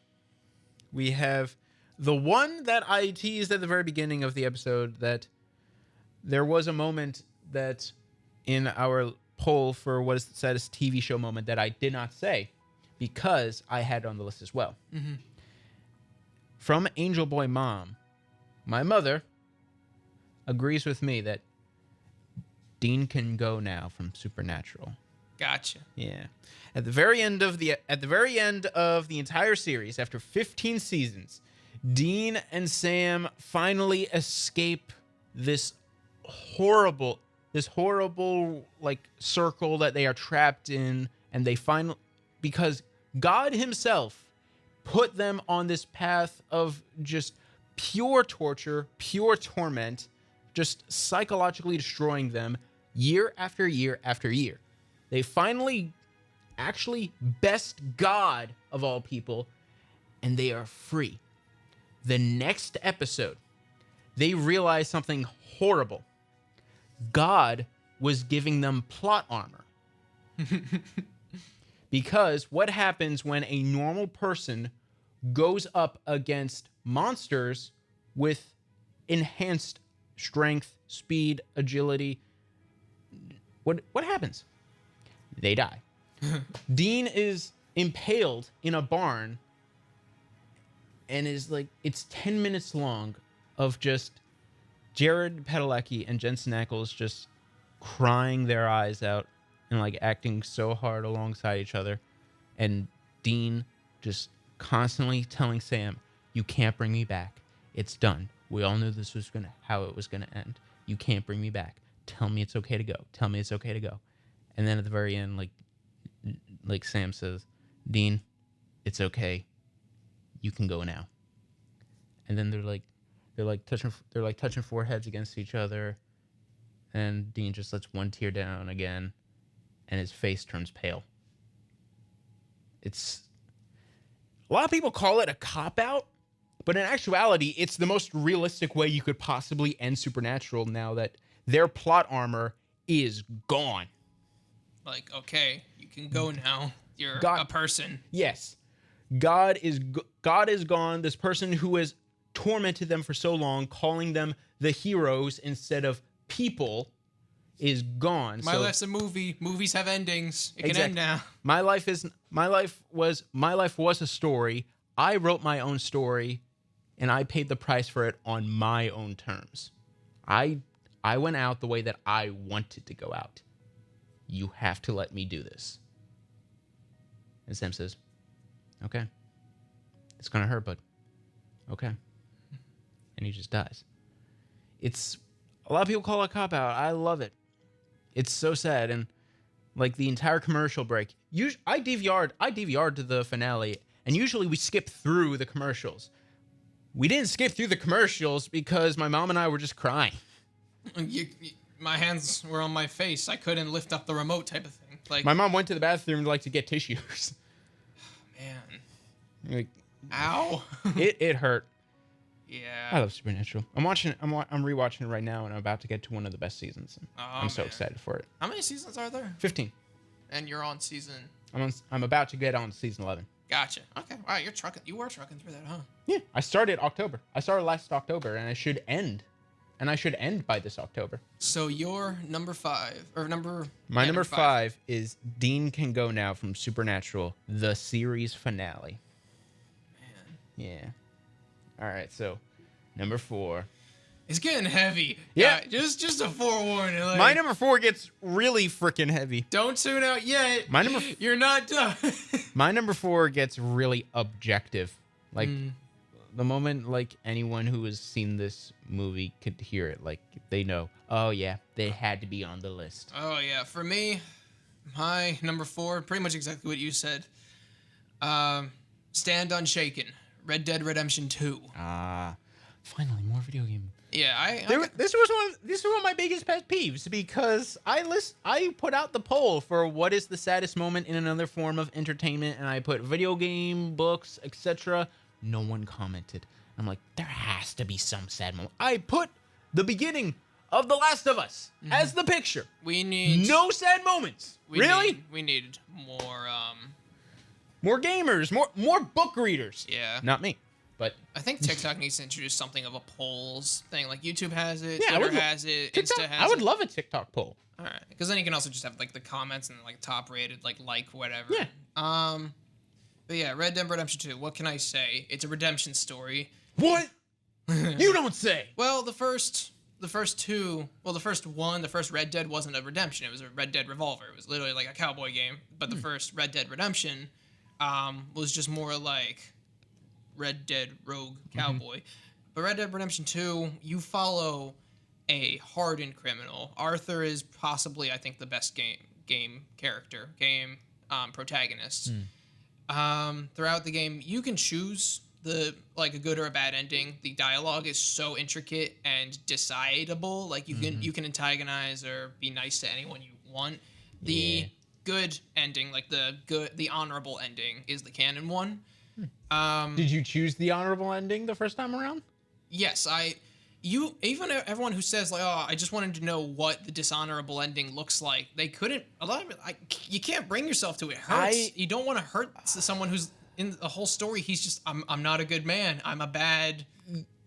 we have the one that I teased at the very beginning of the episode, that there was a moment that in our poll for what is the saddest TV show moment that I did not say because I had it on the list as well. From Angel Boy Mom, my mother agrees with me that Dean can go now from Supernatural. Gotcha. Yeah. At the very end of the entire series, after 15 seasons, Dean and Sam finally escape this horrible this horrible like circle that they are trapped in, and they finally, because God himself put them on this path of just pure torture, pure torment, just psychologically destroying them year after year after year. They finally actually best God of all people, and they are free. The next episode, they realize something horrible. God was giving them plot armor. Because what happens when a normal person goes up against monsters with enhanced strength, speed, agility? What happens? They die. Dean is impaled in a barn and is like, it's 10 minutes long of just Jared Padalecki and Jensen Ackles just crying their eyes out and like acting so hard alongside each other, and Dean just constantly telling Sam, "You can't bring me back. It's done. We all knew this was how it was gonna end. You can't bring me back. Tell me it's okay to go. Tell me it's okay to go." And then at the very end, like Sam says, "Dean, it's okay. You can go now." And then they're touching foreheads against each other, and Dean just lets one tear down again, and his face turns pale. It's a lot of people call it a cop-out, but in actuality, it's the most realistic way you could possibly end Supernatural now that their plot armor is gone. Like, okay, you can go now. You're God, a person. Yes. God is gone. This person who has tormented them for so long, calling them the heroes instead of people, is gone. My life's a movie. Movies have endings. It can end now. My life was a story. I wrote my own story, and I paid the price for it on my own terms. I went out the way that I wanted to go out. You have to let me do this. And Sam says, "Okay. It's gonna hurt, but okay." And he just dies. It's a lot of people call it a cop-out. I love it. It's so sad. And like the entire commercial break, I DVR'd to the finale, and usually we skip through the commercials. We didn't skip through the commercials because my mom and I were just crying. My hands were on my face. I couldn't lift up the remote, type of thing. Like, my mom went to the bathroom to get tissues. Man. Like, ow. it hurt. Yeah. I love Supernatural. I'm rewatching it right now, and I'm about to get to one of the best seasons. I'm so excited for it. How many seasons are there? 15. And you're on season... I'm about to get on season 11. Gotcha. Okay. Wow, you were trucking through that, huh? Yeah. I started October. I started last October, and I should end by this October. So your number 5, or number... My number 5 is Dean Can Go Now from Supernatural, the series finale. Man. Yeah. All right, so number 4. It's getting heavy. Yeah. Just a forewarning. Like, my number 4 gets really freaking heavy. Don't tune out yet. You're not done. My number 4 gets really objective. Like, the moment, like, anyone who has seen this movie could hear it. Like, they know, oh, yeah, they had to be on the list. Oh, yeah. For me, my number 4, pretty much exactly what you said. Stand Unshaken. Red Dead Redemption 2. Finally, more video game. Yeah, This was one of my biggest pet peeves because I put out the poll for what is the saddest moment in another form of entertainment, and I put video game, books, etc. No one commented. I'm like, there has to be some sad moment. I put the beginning of The Last of Us as the picture. We need no sad moments. We need more gamers, more book readers. Yeah. Not me. But I think TikTok needs to introduce something of a polls thing. Like YouTube has it, Yeah, Twitter has it, TikTok, Insta has it. I would love a TikTok poll. All right, because then you can also just have like the comments and like top rated, like whatever. Yeah. But yeah, Red Dead Redemption 2. What can I say? It's a redemption story. What? You don't say. Well, the first Red Dead wasn't a redemption. It was a Red Dead Revolver. It was literally like a cowboy game. But the first Red Dead Redemption was just more like Red Dead Rogue Cowboy. But Red Dead Redemption 2, you follow a hardened criminal. Arthur is possibly, I think, the best game protagonist. Throughout the game, you can choose a good or a bad ending. The dialogue is so intricate and decidable. Like you can antagonize or be nice to anyone you want. The good ending, like the honorable ending, is the canon one. Did you choose the honorable ending the first time around? Yes, even everyone who says like, oh, I just wanted to know what the dishonorable ending looks like. They couldn't. A lot of it, you can't bring yourself to it. It hurts. You don't want to hurt someone who's in the whole story. He's just, I'm not a good man. I'm a bad.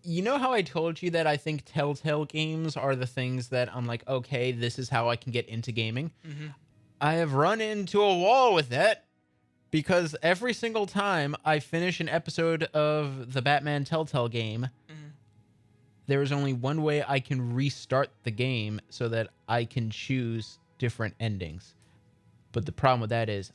You know how I told you that I think Telltale games are the things that I'm like, okay, this is how I can get into gaming. I have run into a wall with that because every single time I finish an episode of the Batman Telltale game, there is only one way I can restart the game so that I can choose different endings. But the problem with that is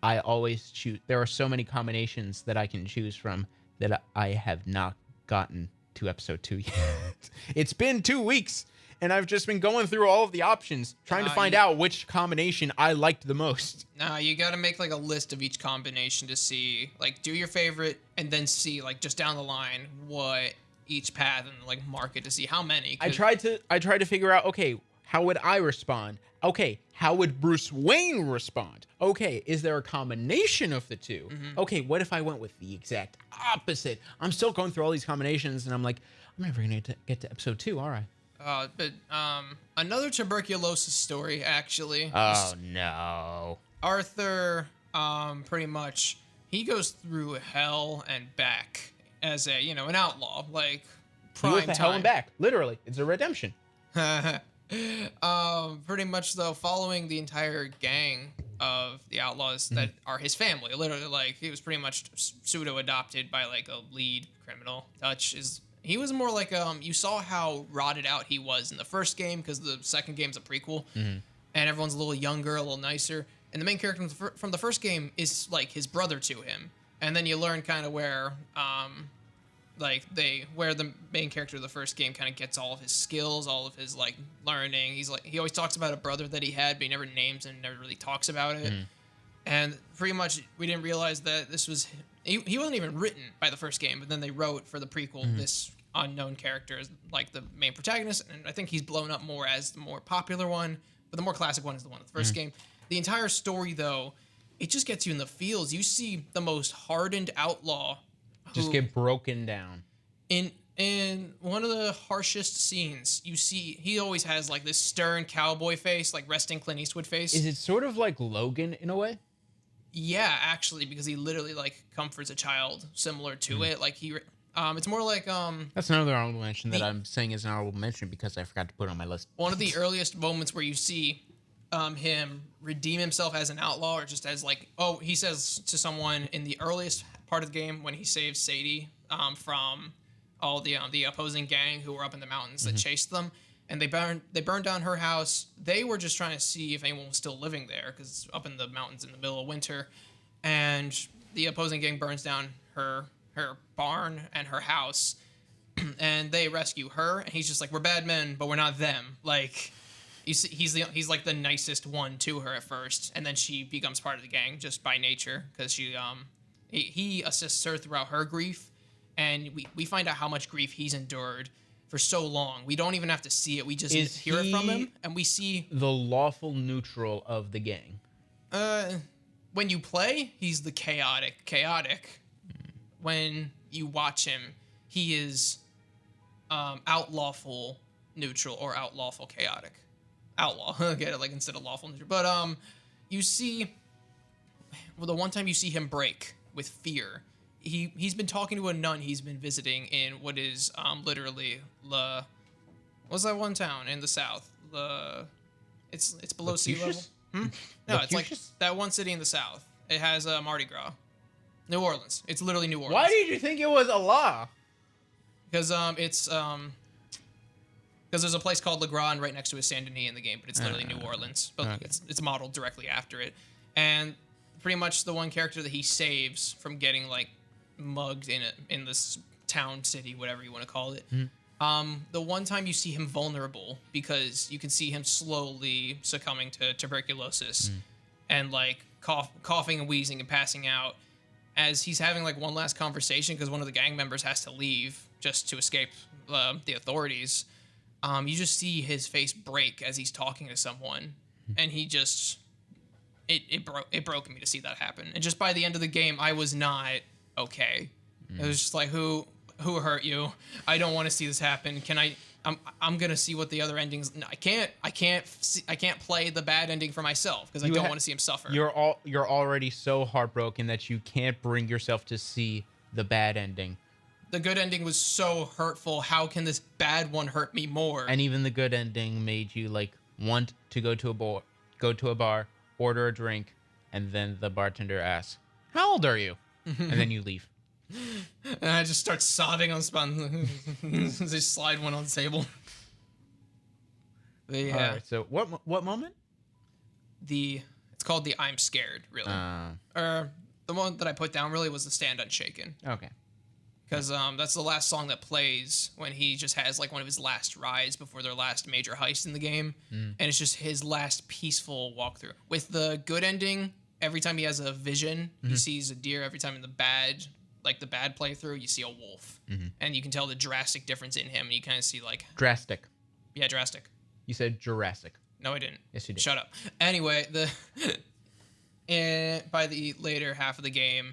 I always choose. There are so many combinations that I can choose from that I have not gotten to episode 2 yet. It's been 2 weeks and I've just been going through all of the options trying to find out which combination I liked the most. Nah, you got to make like a list of each combination to see, like, do your favorite and then see like just down the line what each path and like mark it to see how many. I tried to figure out, okay, how would I respond? Okay, how would Bruce Wayne respond? Okay, is there a combination of the two? Okay, what if I went with the exact opposite? I'm still going through all these combinations and I'm like, I'm never going to get to episode 2, all right. But another tuberculosis story, actually. Oh, no. Arthur, pretty much, he goes through hell and back as an outlaw, like prime he was the time. hell and back, literally. It's a redemption. Pretty much though, following the entire gang of the outlaws that are his family. Literally, like he was pretty much pseudo adopted by like a lead criminal. He was more like you saw how rotted out he was in the first game because the second game's a prequel, and everyone's a little younger, a little nicer. And the main character from the first game is like his brother to him. And then you learn kind of where the main character of the first game kind of gets all of his skills, all of his like learning. He always talks about a brother that he had, but he never names and never really talks about it. And pretty much we didn't realize that this was he wasn't even written by the first game, but then they wrote for the prequel this unknown character as like the main protagonist, and I think he's blown up more as the more popular one, but the more classic one is the one of the first game. The entire story though, it just gets you in the feels. You see the most hardened outlaw Just get broken down. In one of the harshest scenes, you see he always has like this stern cowboy face, like resting Clint Eastwood face. Is it sort of like Logan in a way? Yeah, actually, because he literally like comforts a child, similar to it. Like it's more like That's another honorable mention that I'm saying is an honorable mention because I forgot to put it on my list. One of the earliest moments where you see him redeem himself as an outlaw, or just as like, he says to someone in the earliest part of the game when he saves Sadie from all the opposing gang who were up in the mountains that chased them, and they burned down her house. They were just trying to see if anyone was still living there because it's up in the mountains in the middle of winter, and the opposing gang burns down her barn and her house, and they rescue her, and he's just like, we're bad men, but we're not them. Like, you see, he's like the nicest one to her at first, and then she becomes part of the gang just by nature because he assists her throughout her grief, and we find out how much grief he's endured for so long. We don't even have to see it; we just hear it from him, and we see the lawful neutral of the gang. When you play, he's the chaotic. When you watch him, he is outlawful neutral or outlawful chaotic. Outlaw, get it, like instead of lawful neutral. But you see, the one time you see him break with fear, he's been talking to a nun he's been visiting in what is literally what's that one town in the south? It's below sea level. No, it's like that one city in the south. It has Mardi Gras. New Orleans. It's literally New Orleans. Why did you think it was Allah? Because there's a place called Le Grand right next to Saint Denis in the game, but it's literally New Orleans. But it's modeled directly after it. And pretty much the one character that he saves from getting like mugged in this town, city, whatever you want to call it, The one time you see him vulnerable because you can see him slowly succumbing to tuberculosis and like coughing and wheezing and passing out as he's having like one last conversation because one of the gang members has to leave just to escape the authorities. You just see his face break as he's talking to someone, and he just it broke me to see that happen. And just by the end of the game, I was not okay. It was just like who hurt you? I don't want to see this happen. I'm gonna see what the other endings. I can't play the bad ending for myself because I don't want to see him suffer. You're already so heartbroken that you can't bring yourself to see the bad ending. The good ending was so hurtful. How can this bad one hurt me more? And even the good ending made you like want to go to a bar, order a drink, and then the bartender asks, "How old are you?" And then you leave. And I just start sobbing on the spot. They slide one on the table. But yeah. All right, so what moment? It's called the I'm scared, really. Or the one that I put down really was the Stand Unshaken. Okay. Because that's the last song that plays when he just has like one of his last rides before their last major heist in the game. And it's just his last peaceful walkthrough. With the good ending, every time he has a vision, he sees a deer. Every time in the bad playthrough, you see a wolf. And you can tell the drastic difference in him. And you kind of see like... Drastic. Yeah, drastic. You said Jurassic. No, I didn't. Yes, you did. Shut up. Anyway, by the later half of the game,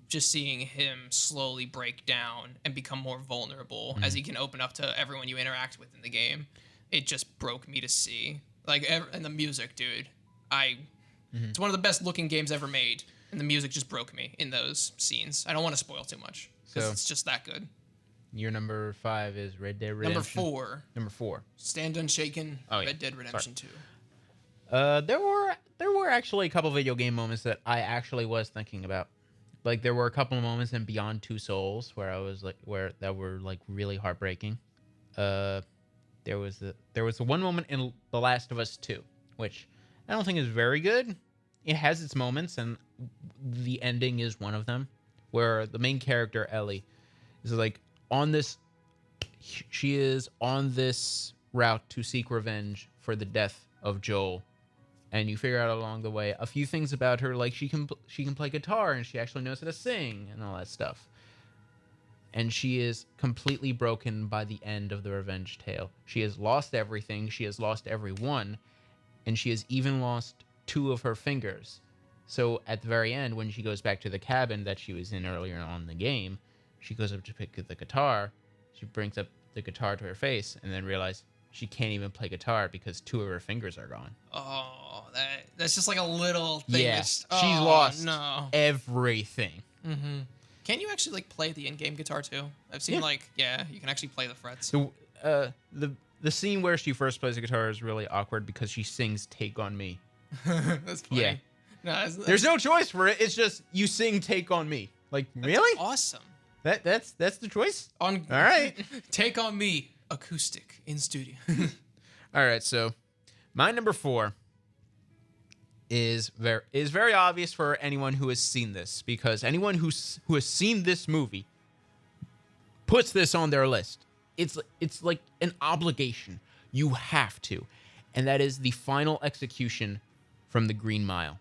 just seeing him slowly break down and become more vulnerable as he can open up to everyone you interact with in the game, it just broke me to see. Like, and the music, dude. It's one of the best looking games ever made, and the music just broke me in those scenes. I don't want to spoil too much, because it's just that good. Your number 5 is Red Dead Redemption. Number 4. Stand Unshaken, Red Dead Redemption 2. There were actually a couple video game moments that I actually was thinking about. Like there were a couple of moments in Beyond Two Souls where I was like, that were like really heartbreaking. There was the one moment in The Last of Us 2, which I don't think is very good. It has its moments, and the ending is one of them, where the main character Ellie is like she is on this route to seek revenge for the death of Joel. And you figure out along the way a few things about her, like she can play guitar and she actually knows how to sing and all that stuff. And she is completely broken by the end of the revenge tale. She has lost everything. She has lost everyone. And she has even lost 2 of her fingers. So at the very end, when she goes back to the cabin that she was in earlier on in the game, she goes up to pick the guitar. She brings up the guitar to her face and then realizes she can't even play guitar because 2 of her fingers are gone. Oh, that's just like a little thing. Yeah, she's lost everything. Mm-hmm. Can you actually like play the in-game guitar too? I've seen you can actually play the frets. The scene where she first plays the guitar is really awkward because she sings "Take on Me." That's funny. Yeah. No, there's no choice for it. It's just you sing "Take on Me." Like really? Awesome. That's the choice. All right. Take on Me. Acoustic in studio. All right, so my number 4 is very obvious for anyone who has seen this, because anyone who has seen this movie puts this on their list. It's like an obligation. You have to, and that is the final execution from The Green Mile.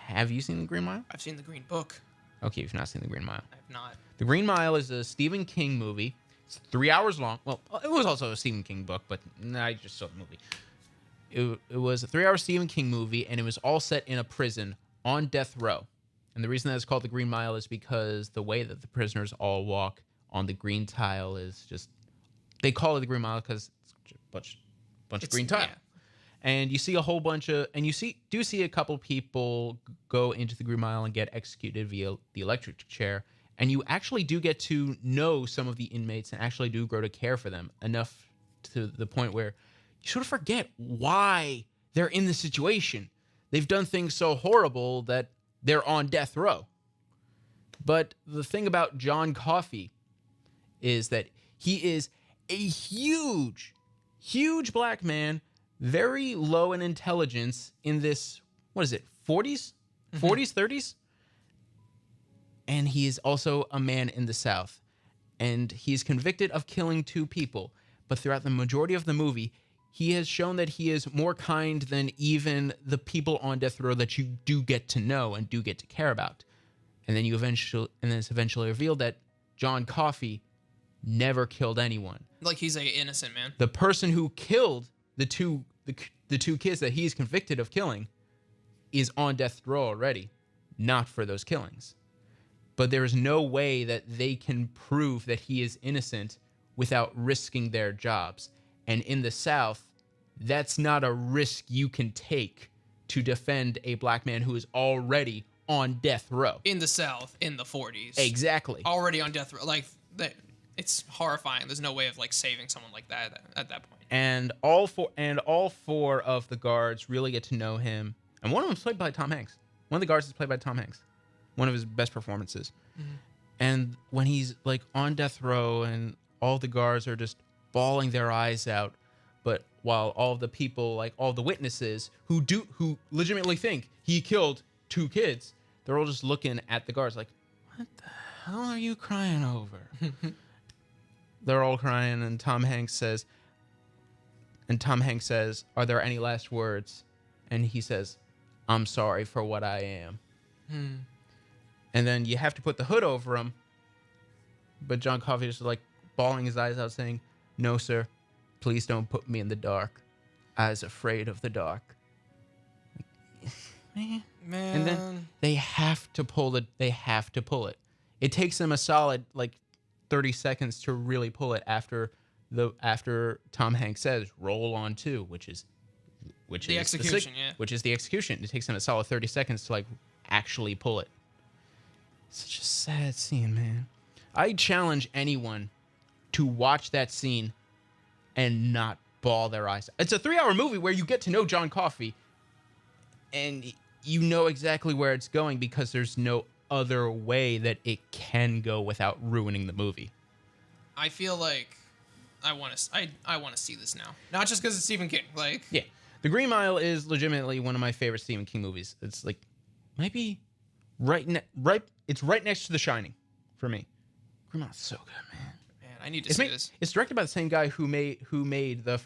Have you seen The Green Mile? I've seen The Green Book. Okay, you've not seen The Green Mile. I have not. The Green Mile is a Stephen King movie. It's 3 hours long. Well, it was also a Stephen King book, but I just saw the movie. It was a 3-hour Stephen King movie, and it was all set in a prison on death row. And the reason that it's called The Green Mile is because the way that the prisoners all walk on the green tile is just... They call it The Green Mile because it's a bunch of green tile. Yeah. And you see a whole bunch of... And you do see a couple people go into the Green Mile and get executed via the electric chair. And you actually do get to know some of the inmates and actually do grow to care for them enough to the point where you sort of forget why they're in this situation. They've done things so horrible that they're on death row. But the thing about John Coffey is that he is a huge black man, very low in intelligence in this, 40s? 40s, 30s? And he is also a man in the South. and he's convicted of killing 2 people. But throughout the majority of the movie, he has shown that he is more kind than even the people on death row that you do get to know and do get to care about. And then it's eventually revealed that John Coffey never killed anyone. Like he's a innocent man. The person who killed the two kids that he's convicted of killing is on death row already, not for those killings. But there is no way that they can prove that he is innocent without risking their jobs. And in the South, that's not a risk you can take to defend a black man who is already on death row. In the South, in the 40s. Exactly. Already on death row. Like, it's horrifying. There's no way of, like, saving someone like that at that point. And all four of the guards really get to know him. And one of them is played by Tom Hanks. One of the guards is played by Tom Hanks. One of his best performances. Mm-hmm. And when he's, like, on death row and all the guards are just bawling their eyes out, but while all the people, like all the witnesses who legitimately think he killed 2 kids, they're all just looking at the guards like, what the hell are you crying over? They're all crying, and Tom Hanks says, are there any last words? And he says, I'm sorry for what I am. And then you have to put the hood over him, but John Coffey is like bawling his eyes out saying, no, sir, please don't put me in the dark. I was afraid of the dark. Man. And then they have to pull it. It takes them a solid like 30 seconds to really pull it after Tom Hanks says roll on 2, which is the execution. Which is the execution. It takes them a solid 30 seconds to like actually pull it. Such a sad scene, man. I challenge anyone to watch that scene and not bawl their eyes. It's a 3-hour movie where you get to know John Coffey and you know exactly where it's going because there's no other way that it can go without ruining the movie. I feel like I want to see this now. Not just because it's Stephen King. Like, yeah, The Green Mile is legitimately one of my favorite Stephen King movies. It's like maybe it's right next to The Shining for me. Green Mile's so good, man. I need to see this. It's directed by the same guy who made the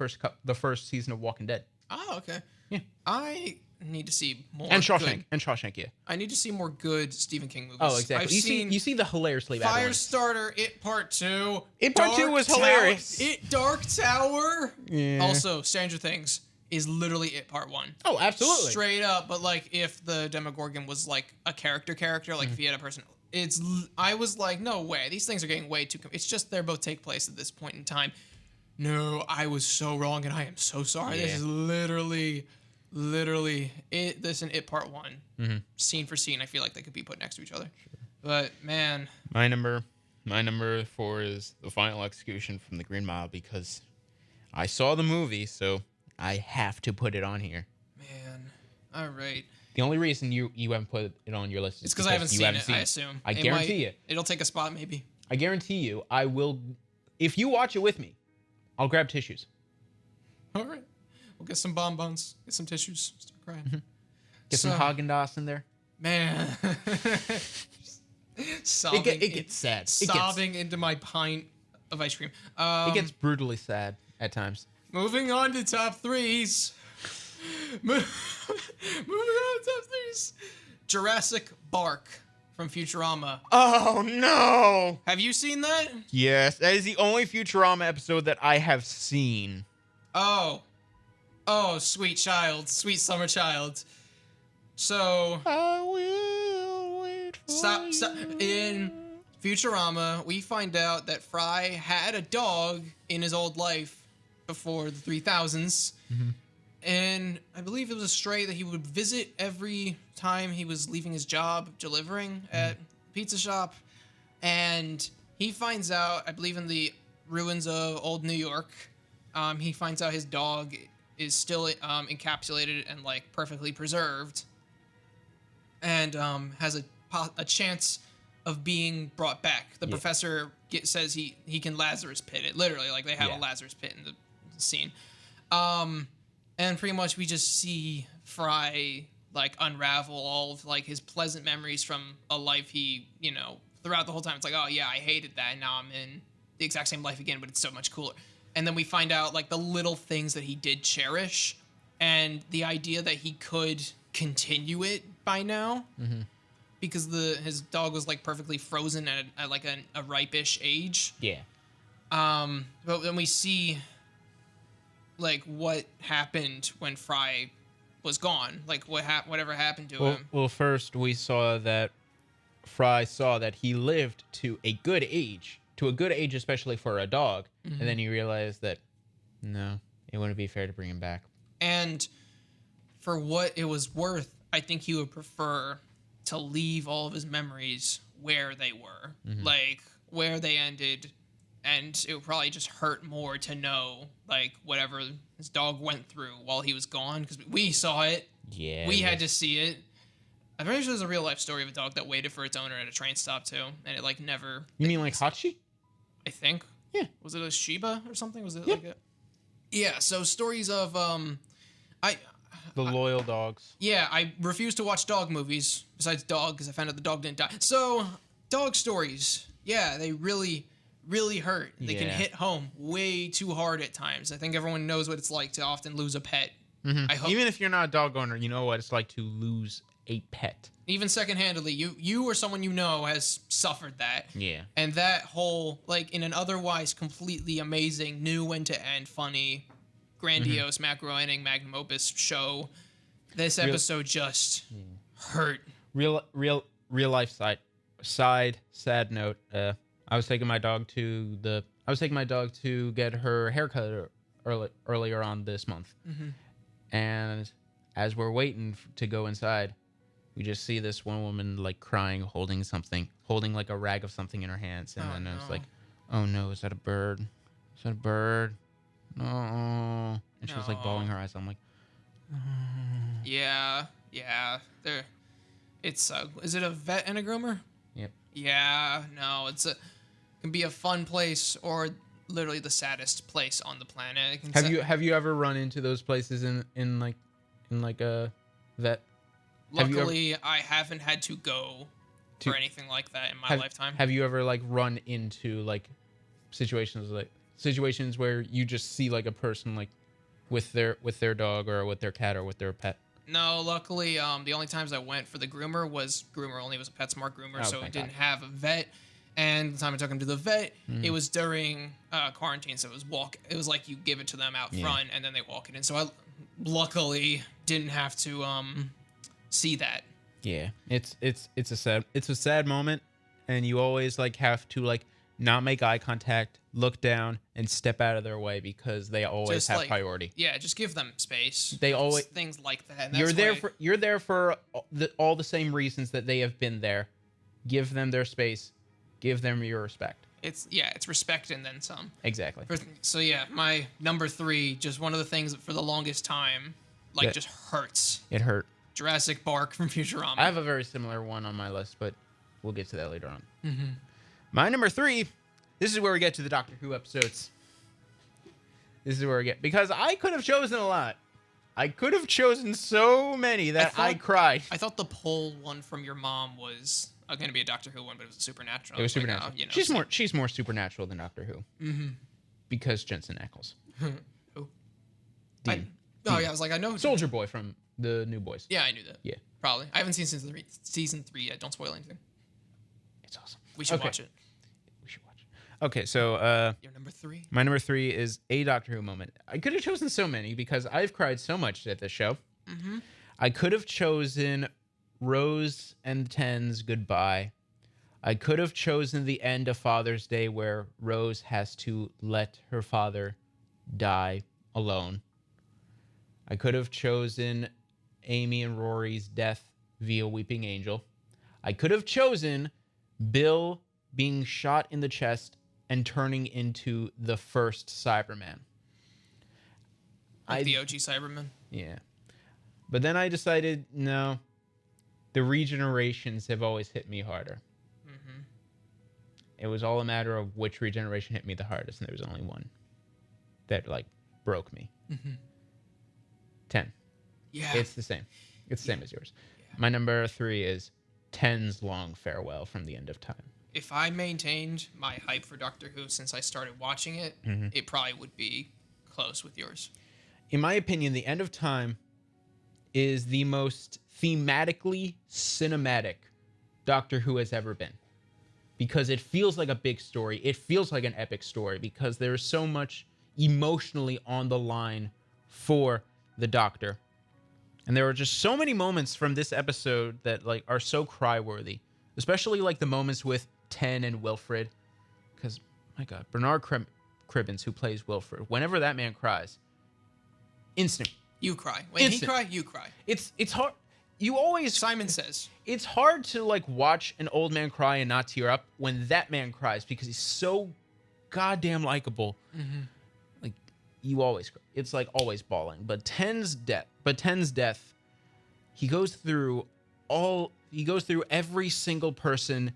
first season of Walking Dead. Oh, okay. Yeah. I need to see more. And Shawshank, yeah. I need to see more good Stephen King movies. Oh, exactly. You see the hilariously bad ones. Firestarter, It Part 2. It Part 2 was hilarious. Dark Tower. Yeah. Also, Stranger Things is literally It Part 1. Oh, absolutely. Straight up, but like if the Demogorgon was like a character, like if he had a person. I was like, no way. These things are getting way too... It's just they're both take place at this point in time. No, I was so wrong, and I am so sorry. Yeah. This is literally it. This and It Part 1. Mm-hmm. Scene for scene, I feel like they could be put next to each other. Sure. But, man... My number 4 is The Final Execution from The Green Mile, because I saw the movie, so I have to put it on here. Man. All right. The only reason you haven't put it on your list is because I haven't seen it, I assume. I guarantee you. It'll take a spot, maybe. I guarantee you, I will... If you watch it with me, I'll grab tissues. All right. We'll get some bonbons, get some tissues, start crying. Mm-hmm. Get some Haagen-Dazs in there. Man. Sobbing it gets sad. Sobbing into my pint of ice cream. It gets brutally sad at times. Moving on to top 3s. Moving on to top 3s. Jurassic Bark from Futurama. Oh, no. Have you seen that? Yes. That is the only Futurama episode that I have seen. Oh, sweet child. Sweet summer child. So... I will wait for Stop. In Futurama, we find out that Fry had a dog in his old life before the 3000s. Mm-hmm. And I believe it was a stray that he would visit every time he was leaving his job delivering at pizza shop. And he finds out, I believe in the ruins of old New York, he finds out his dog is still encapsulated and like perfectly preserved. And has a chance of being brought back. The professor says he can Lazarus pit it. Literally, like they have a Lazarus pit in the scene. And pretty much we just see Fry like unravel all of like his pleasant memories from a life he, throughout the whole time. It's like, oh yeah, I hated that, and now I'm in the exact same life again, but it's so much cooler. And then we find out like the little things that he did cherish, and the idea that he could continue it by now, because his dog was like perfectly frozen at like a ripe-ish age. Yeah. But then we see like what happened when Fry was gone, like whatever happened to him. Well, first we saw that Fry saw that he lived to a good age, especially for a dog, and then he realized that no, it wouldn't be fair to bring him back. And for what it was worth, I think he would prefer to leave all of his memories where they were, like where they ended. And it would probably just hurt more to know, like, whatever his dog went through while he was gone. Because we saw it. Yeah. We had to see it. I'm pretty sure there's a real life story of a dog that waited for its owner at a train stop, too. And it, like, never... You mean like Hachi? I think. Yeah. Was it a Shiba or something? Was it Yeah. like a... Yeah, so stories of, The loyal dogs. Yeah, I refuse to watch dog movies, besides Dog, because I found out the dog didn't die. So, dog stories. Yeah, they really hurt. They can Yeah. hit home way too hard at times. I think everyone knows what it's like to often lose a pet. I hope, Even if you're not a dog owner, you know what it's like to lose a pet. even secondhandedly, you or someone you know has suffered that. Yeah. And that whole, like, in an otherwise completely amazing, new end-to-end, funny, grandiose, macro-ending, magnum opus show, this episode just hurt. Real life sad note. I was taking my dog to get her haircut earlier on this month, and as we're waiting to go inside, we just see this one woman like crying, holding like a rag of something in her hands, and then I was like, "Oh no, is that a bird? Is that a bird? No!" And she was like bawling her eyes. I'm like, Yeah. It's is it a vet and a groomer? "Yep." Yeah, no, can be a fun place or literally the saddest place on the planet. Have you ever run into those places in like a vet? Luckily, I haven't had to go for anything like that in my lifetime. Have you ever like run into like situations where you just see like a person like with their dog or with their cat or with their pet? No, luckily, the only times I went for the groomer was only was a PetSmart groomer, so it didn't have a vet. And the time I took him to the vet, it was during quarantine, so it was like you give it to them out front, and then they walk it in. So I luckily didn't have to see that. Yeah, it's a sad moment, and you always like have to like not make eye contact, look down, and step out of their way because they always Just, have like, priority. Yeah, just give them space. They always things like that. And you're that's there why- you're there for all the same reasons that they have been there. Give them their space. Give them your respect. It's respect and then some. Exactly. So yeah, my number 3, just one of the things that for the longest time, like, just hurts. It hurt. Jurassic Park from Futurama. I have a very similar one on my list, but we'll get to that later on. My number 3, this is where we get to the Doctor Who episodes. This is where we get, because I could have chosen a lot. I could have chosen so many that I cried. I thought the poll one from your mom was going to be a Doctor Who one, but it was a Supernatural. It was Like, Supernatural. oh, She's more supernatural than Doctor Who. Because Jensen Ackles. Who? Dean. I was like, I know. Soldier Boy from the New Boys. Yeah, I knew that. Yeah. Probably. I haven't seen season 3 yet. Don't spoil anything. It's awesome. We should watch it. We should watch it. Okay, so Your number 3? my number 3 is a Doctor Who moment. I could have chosen so many because I've cried so much at this show. I could have chosen Rose and Ten's goodbye. I could have chosen the end of Father's Day where Rose has to let her father die alone. I could have chosen Amy and Rory's death via Weeping Angel. I could have chosen Bill being shot in the chest and turning into the first Cyberman. Like the OG Cyberman? Yeah. But then I decided, no, the regenerations have always hit me harder. It was all a matter of which regeneration hit me the hardest, and there was only one that, like, broke me. 10. Yeah. It's the same. It's the same as yours. My number 3 is 10's long farewell from the end of time. if I maintained my hype for Doctor Who since I started watching it, it probably would be close with yours. In my opinion, The End of Time is the most thematically cinematic Doctor Who has ever been. Because it feels like a big story. It feels like an epic story because there's so much emotionally on the line for the Doctor. And there are just so many moments from this episode that like are so cry-worthy. Especially like the moments with Ten and Wilfred. Because, my God, Bernard Cribbins, who plays Wilfred, whenever that man cries, instant. You cry. When he cry, you cry. It's hard. You always... Simon Says. It's hard to like watch an old man cry and not tear up when that man cries because he's so goddamn likable. Like you always cry. It's like always bawling. But Ten's death, he goes through every single person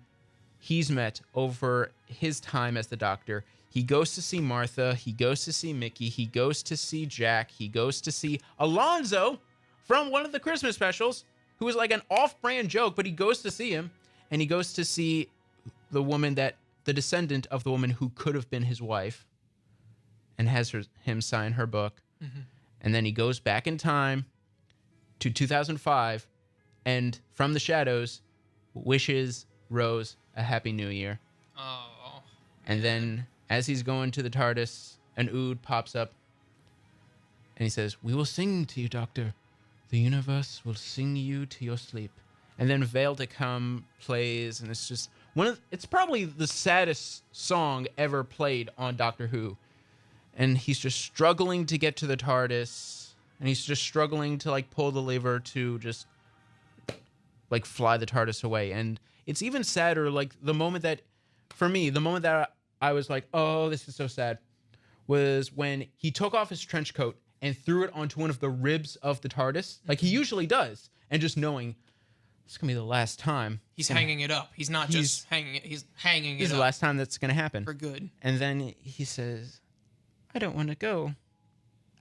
he's met over his time as the Doctor. He goes to see Martha, he goes to see Mickey, he goes to see Jack, he goes to see Alonzo from one of the Christmas specials, who was like an off-brand joke, but he goes to see him, and he goes to see the descendant of the woman who could have been his wife, and has him sign her book. And then he goes back in time to 2005, and from the shadows, wishes Rose a Happy New Year. Oh. And then, as he's going to the TARDIS, an Ood pops up, and he says, "We will sing to you, Doctor. The universe will sing you to your sleep." And then Veil to Come plays, and it's just it's probably the saddest song ever played on Doctor Who. And he's just struggling to get to the TARDIS, and he's just struggling to like pull the lever to just like fly the TARDIS away. And it's even sadder, like the moment that I was like, oh, this is so sad, was when he took off his trench coat and threw it onto one of the ribs of the TARDIS, like he usually does, and just knowing it's gonna be the last time. He's hanging it up. He's not just hanging it. He's hanging it up. It's the last time that's gonna happen. For good. And then he says, "I don't want to go."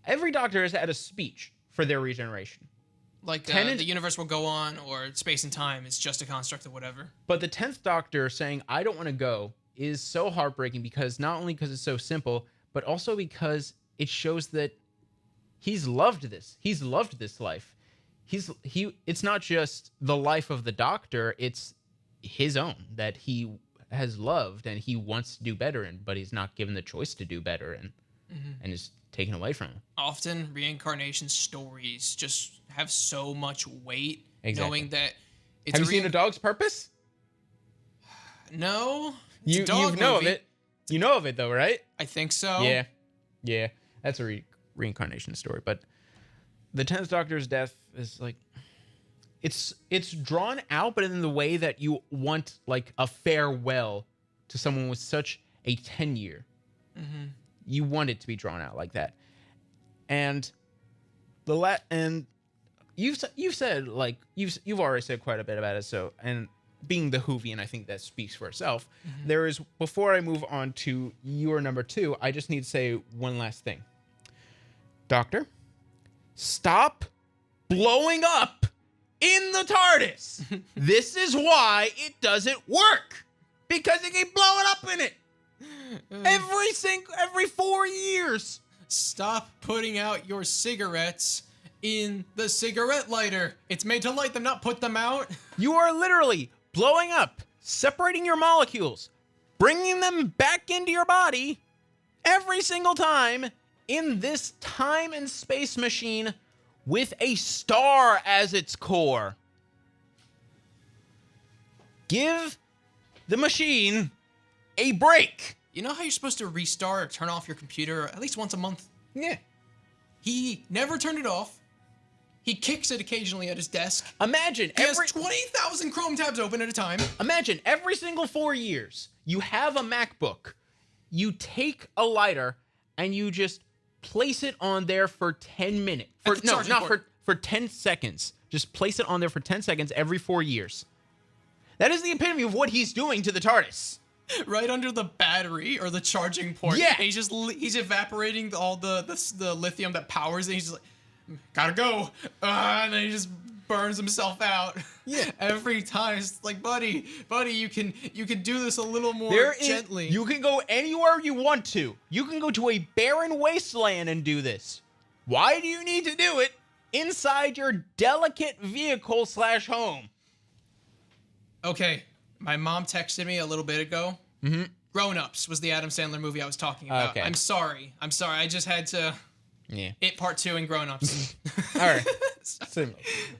Every Doctor has had a speech for their regeneration. Like the universe will go on, or space and time is just a construct or whatever. But the 10th Doctor saying, "I don't want to go," is so heartbreaking because not only because it's so simple, but also because it shows that he's loved this. He's loved this life. It's not just the life of the Doctor, it's his own that he has loved and he wants to do better in, but he's not given the choice to do better and is taken away from him. Often reincarnation stories just have so much weight, Exactly. knowing that it's Have you seen A Dog's Purpose? No. You know of it. You know of it though, right? I think so. Yeah. That's a reincarnation story, but the 10th Doctor's death is like it's drawn out, but in the way that you want like a farewell to someone with such a tenure. You want it to be drawn out like that. And you've said like you've already said quite a bit about it, so and being the Whovian, I think that speaks for itself. There is, before I move on to your number 2, I just need to say one last thing. Doctor, stop blowing up in the TARDIS. This is why it doesn't work. Because you keep blowing up in it. Every 4 years. Stop putting out your cigarettes in the cigarette lighter. It's made to light them, not put them out. You are literally blowing up, separating your molecules, bringing them back into your body every single time in this time and space machine with a star as its core. Give the machine a break. You know how you're supposed to restart or turn off your computer at least once a month? Yeah. He never turned it off. He kicks it occasionally at his desk. Imagine He has 20,000 Chrome tabs open at a time. Imagine every single 4 years, you have a MacBook, you take a lighter, and you just place it on there for 10 minutes. For 10 seconds. Just place it on there for 10 seconds every 4 years. That is the epitome of what he's doing to the TARDIS. Right under the battery or the charging port. Yeah. And he's evaporating all the lithium that powers it. He's just like, gotta go. And then he just burns himself out. Every time it's like, buddy, you can do this a little more gently. You can go anywhere you want to. You can go to a barren wasteland and do this. Why do you need to do it inside your delicate vehicle / home? Okay, my mom texted me a little bit ago. Mm-hmm. Grown Ups was the Adam Sandler movie I was talking about. Okay. I'm sorry. I just had to. Yeah. It Part 2 and Grown Ups. All right.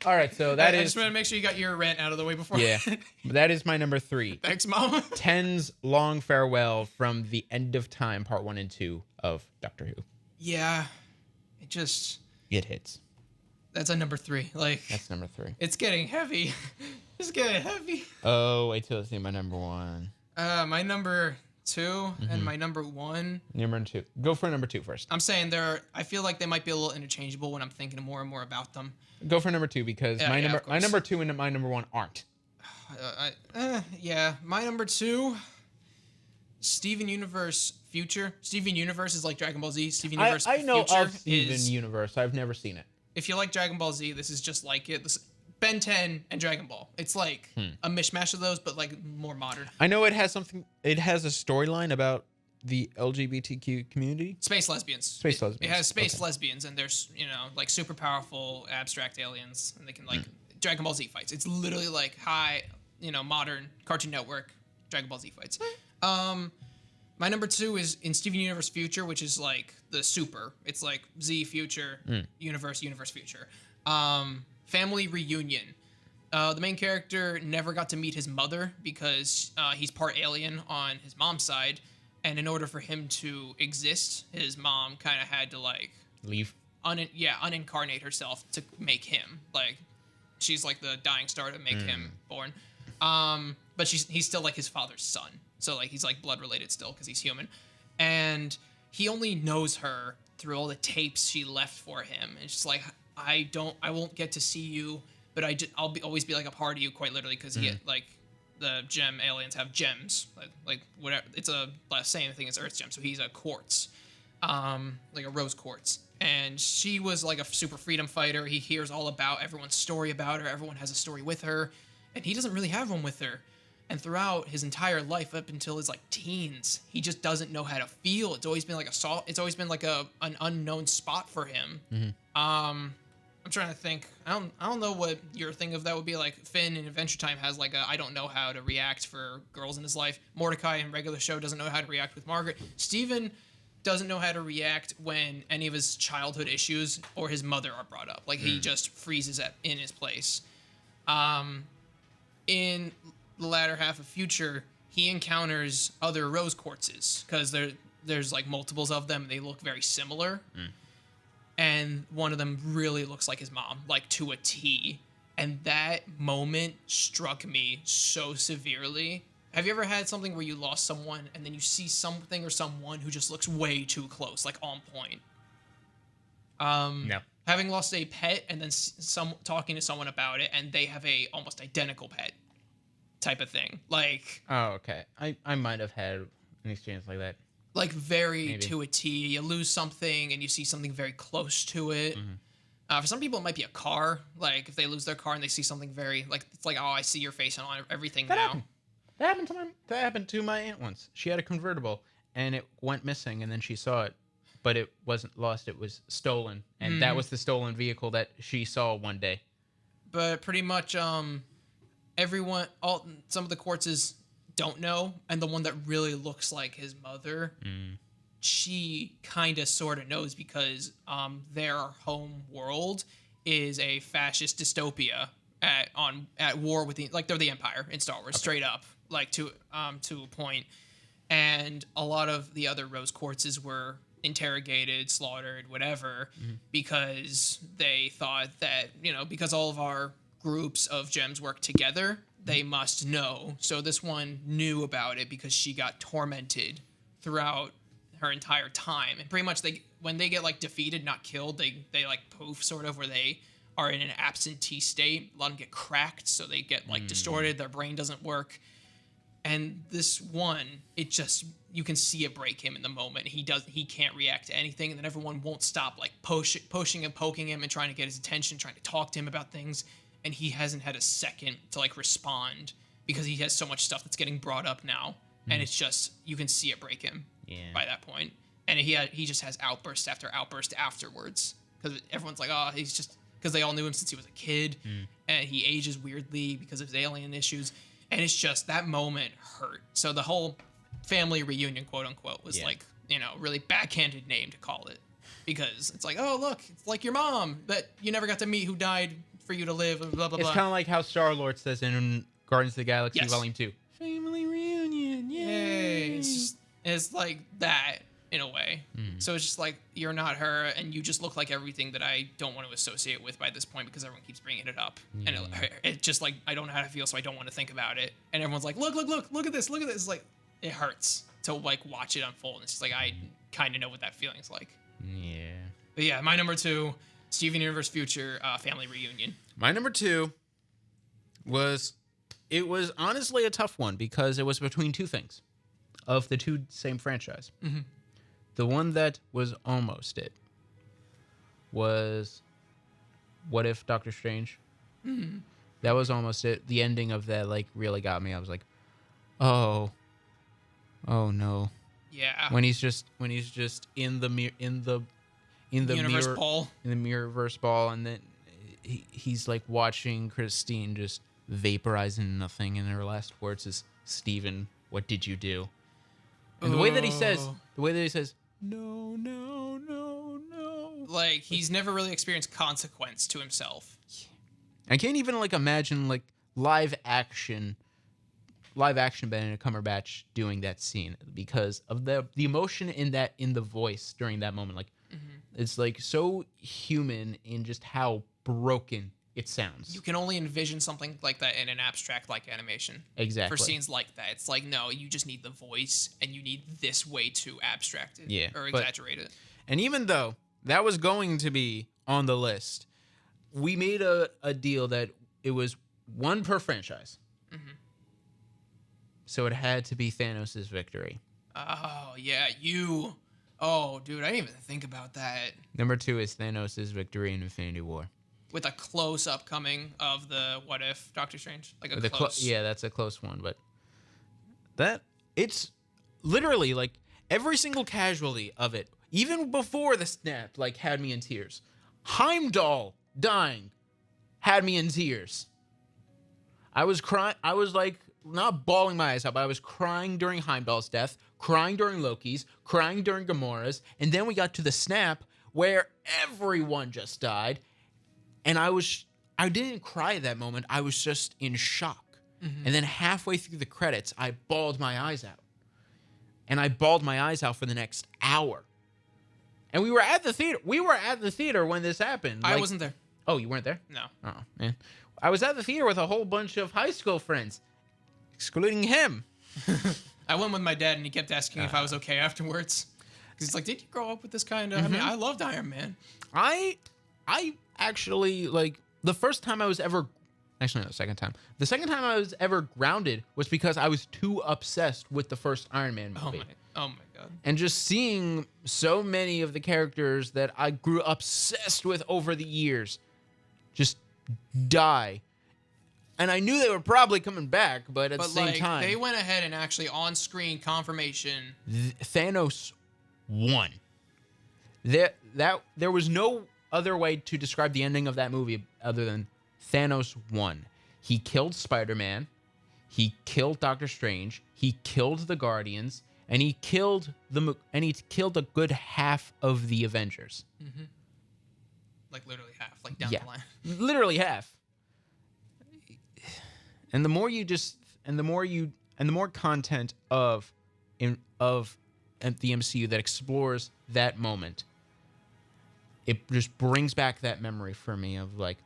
All right. So that I is. just want to make sure you got your rant out of the way before. Yeah. That is my number 3. Thanks, Mom. Ten's long farewell from the end of time, part 1 and 2 of Doctor Who. Yeah. It just. It hits. That's a number 3. Like. That's number 3. It's getting heavy. It's getting heavy. Oh, wait till I see my number 1. My number 2 and my number 1. Number 2. Go for number 2 first. I'm saying I feel like they might be a little interchangeable when I'm thinking more and more about them. Go for number 2 because my number 2 and my number 1 aren't. Yeah, my number 2, Steven Universe Future. Steven Universe is like Dragon Ball Z. Steven Universe I know Future of Steven Universe. I've never seen it. If you like Dragon Ball Z, this is just like it. This Ben 10 and Dragon Ball. It's like a mishmash of those, but like more modern. I know it has something. It has a storyline about the LGBTQ community. Space lesbians. Space lesbians. It has space lesbians, and there's like super powerful abstract aliens, and they can like Dragon Ball Z fights. It's literally like high, modern Cartoon Network Dragon Ball Z fights. My number 2 is in Steven Universe Future, which is like the super. It's like Z Future Universe Future. Family reunion. The main character never got to meet his mother because he's part alien on his mom's side, and in order for him to exist, his mom kind of had to like leave. Unincarnate herself to make him. Like she's like the dying star to make him born. But he's still like his father's son, so like he's like blood related still because he's human, and he only knows her through all the tapes she left for him. It's just like. I won't get to see you, but I'll always be like a part of you, quite literally, because like the gem aliens have gems, like whatever. It's a same thing as Earth gem, so he's a quartz, like a rose quartz. And she was like a super freedom fighter. He hears all about everyone's story about her. Everyone has a story with her, and he doesn't really have one with her. And throughout his entire life, up until his like teens, he just doesn't know how to feel. It's always been like an unknown spot for him. I'm trying to think. I don't know what your thing of that would be like. Finn in Adventure Time has like I don't know how to react for girls in his life. Mordecai in regular show doesn't know how to react with Margaret. Steven doesn't know how to react when any of his childhood issues or his mother are brought up. Like he just freezes in his place. In the latter half of Future, he encounters other rose quartzes because there's like multiples of them. They look very similar. And one of them really looks like his mom, like to a T. And that moment struck me so severely. Have you ever had something where you lost someone and then you see something or someone who just looks way too close, like on point? No. Having lost a pet and then talking to someone about it and they have a almost identical pet type of thing. Like. Oh, okay. I might have had an experience like that. Like very to a T. You lose something and you see something very close to it. For some people, it might be a car. Like if they lose their car and they see something very like it's like, oh, I see your face on everything now. That happened to my aunt once. She had a convertible and it went missing, and then she saw it, but it wasn't lost. It was stolen, and that was the stolen vehicle that she saw one day. But pretty much, some of the quartzes don't know, and the one that really looks like his mother, she kind of sort of knows because their home world is a fascist dystopia at war with they're the Empire in Star Wars, straight up, like to a point. And a lot of the other rose quartzes were interrogated, slaughtered, whatever, because they thought that, because all of our groups of gems work together, they must know. So this one knew about it because she got tormented throughout her entire time. And pretty much when they get like defeated, not killed, they like poof, sort of, where they are in an absentee state. A lot of them get cracked, so they get like distorted, their brain doesn't work. And this one, you can see it break him in the moment. He can't react to anything, and then everyone won't stop like pushing and poking him and trying to get his attention, trying to talk to him about things. and he hasn't had a second to like respond because he has so much stuff that's getting brought up now, and it's just you can see it break him by that point, and he just has outburst after outburst afterwards because everyone's like, oh, he's just because they all knew him since he was a kid, and he ages weirdly because of his alien issues, and it's just that moment hurt. So the whole family reunion, quote unquote, was like, you know, really backhanded name to call it. Because it's like, oh, look, it's like your mom that you never got to meet who died for you to live, blah, blah, blah. It's kind of like how Star-Lord says in Guardians of the Galaxy Yes. Volume 2. Family reunion, yay! It's like that, in a way. So it's just like, you're not her, and you just look like everything that I don't want to associate with by this point because everyone keeps bringing it up. And it just like, I don't know how to feel, so I don't want to think about it. And everyone's like, look at this. It's like, it hurts to like watch it unfold. And it's just like, I kind of know what that feeling's like. Yeah. But yeah, my number 2, Steven Universe Future family reunion. My number 2 was honestly a tough one because it was between two things of the two same franchise. The one that was almost it was What If Doctor Strange. That was almost it. The ending of that like really got me. I was like, oh no. Yeah. When he's just in the Universe mirror ball. in the mirrorverse ball, and then he's like watching Christine just vaporize into nothing, and her last words is, "Steven, what did you do?" And the way that he says, "No, no, no, no," Like he's never really experienced consequence to himself. I can't even like imagine like live action Benedict Cumberbatch doing that scene because of the emotion in the voice during that moment. Like it's like so human in just how broken it sounds. You can only envision something like that in an abstract like animation. Exactly. For scenes like that. It's like, no, you just need the voice and you need this way to abstract it or exaggerate it. And even though that was going to be on the list, we made a deal that it was one per franchise. So it had to be Thanos' victory. Oh, yeah, you. Oh, dude, I didn't even think about that. Number 2 is Thanos' victory in Infinity War. With a close upcoming of the What If Doctor Strange. Like a The close. yeah, that's a close one, but it's literally like every single casualty of it, even before the snap, like had me in tears. Heimdall dying had me in tears. I was crying. I was like not bawling my eyes out, but I was crying during Heimdall's death, crying during Loki's, crying during Gamora's, and then we got to the snap where everyone just died, and I didn't cry at that moment. I was just in shock. And then halfway through the credits, I bawled my eyes out. And I bawled my eyes out for the next hour. And we were at the theater. We were at the theater when this happened. I wasn't there. Oh, you weren't there? No. Oh, man. I was at the theater with a whole bunch of high school friends, excluding him. I went with my dad, and he kept asking if I was okay afterwards. Because he's like, did you grow up with this kind of... I mean, I loved Iron Man. I actually, like, the first time I was ever... Actually, no, the second time. The second time I was ever grounded was because I was too obsessed with the first Iron Man movie. Oh my god. And just seeing so many of the characters that I grew obsessed with over the years just die. And I knew they were probably coming back, but at the same time... they went ahead and actually on-screen confirmation... Thanos won. There was no other way to describe the ending of that movie other than Thanos won. He killed Spider-Man. He killed Doctor Strange. He killed the Guardians. And he killed a good half of the Avengers. Like literally half, like down the line. Literally half. And the more content of the MCU that explores that moment, it just brings back that memory for me of like,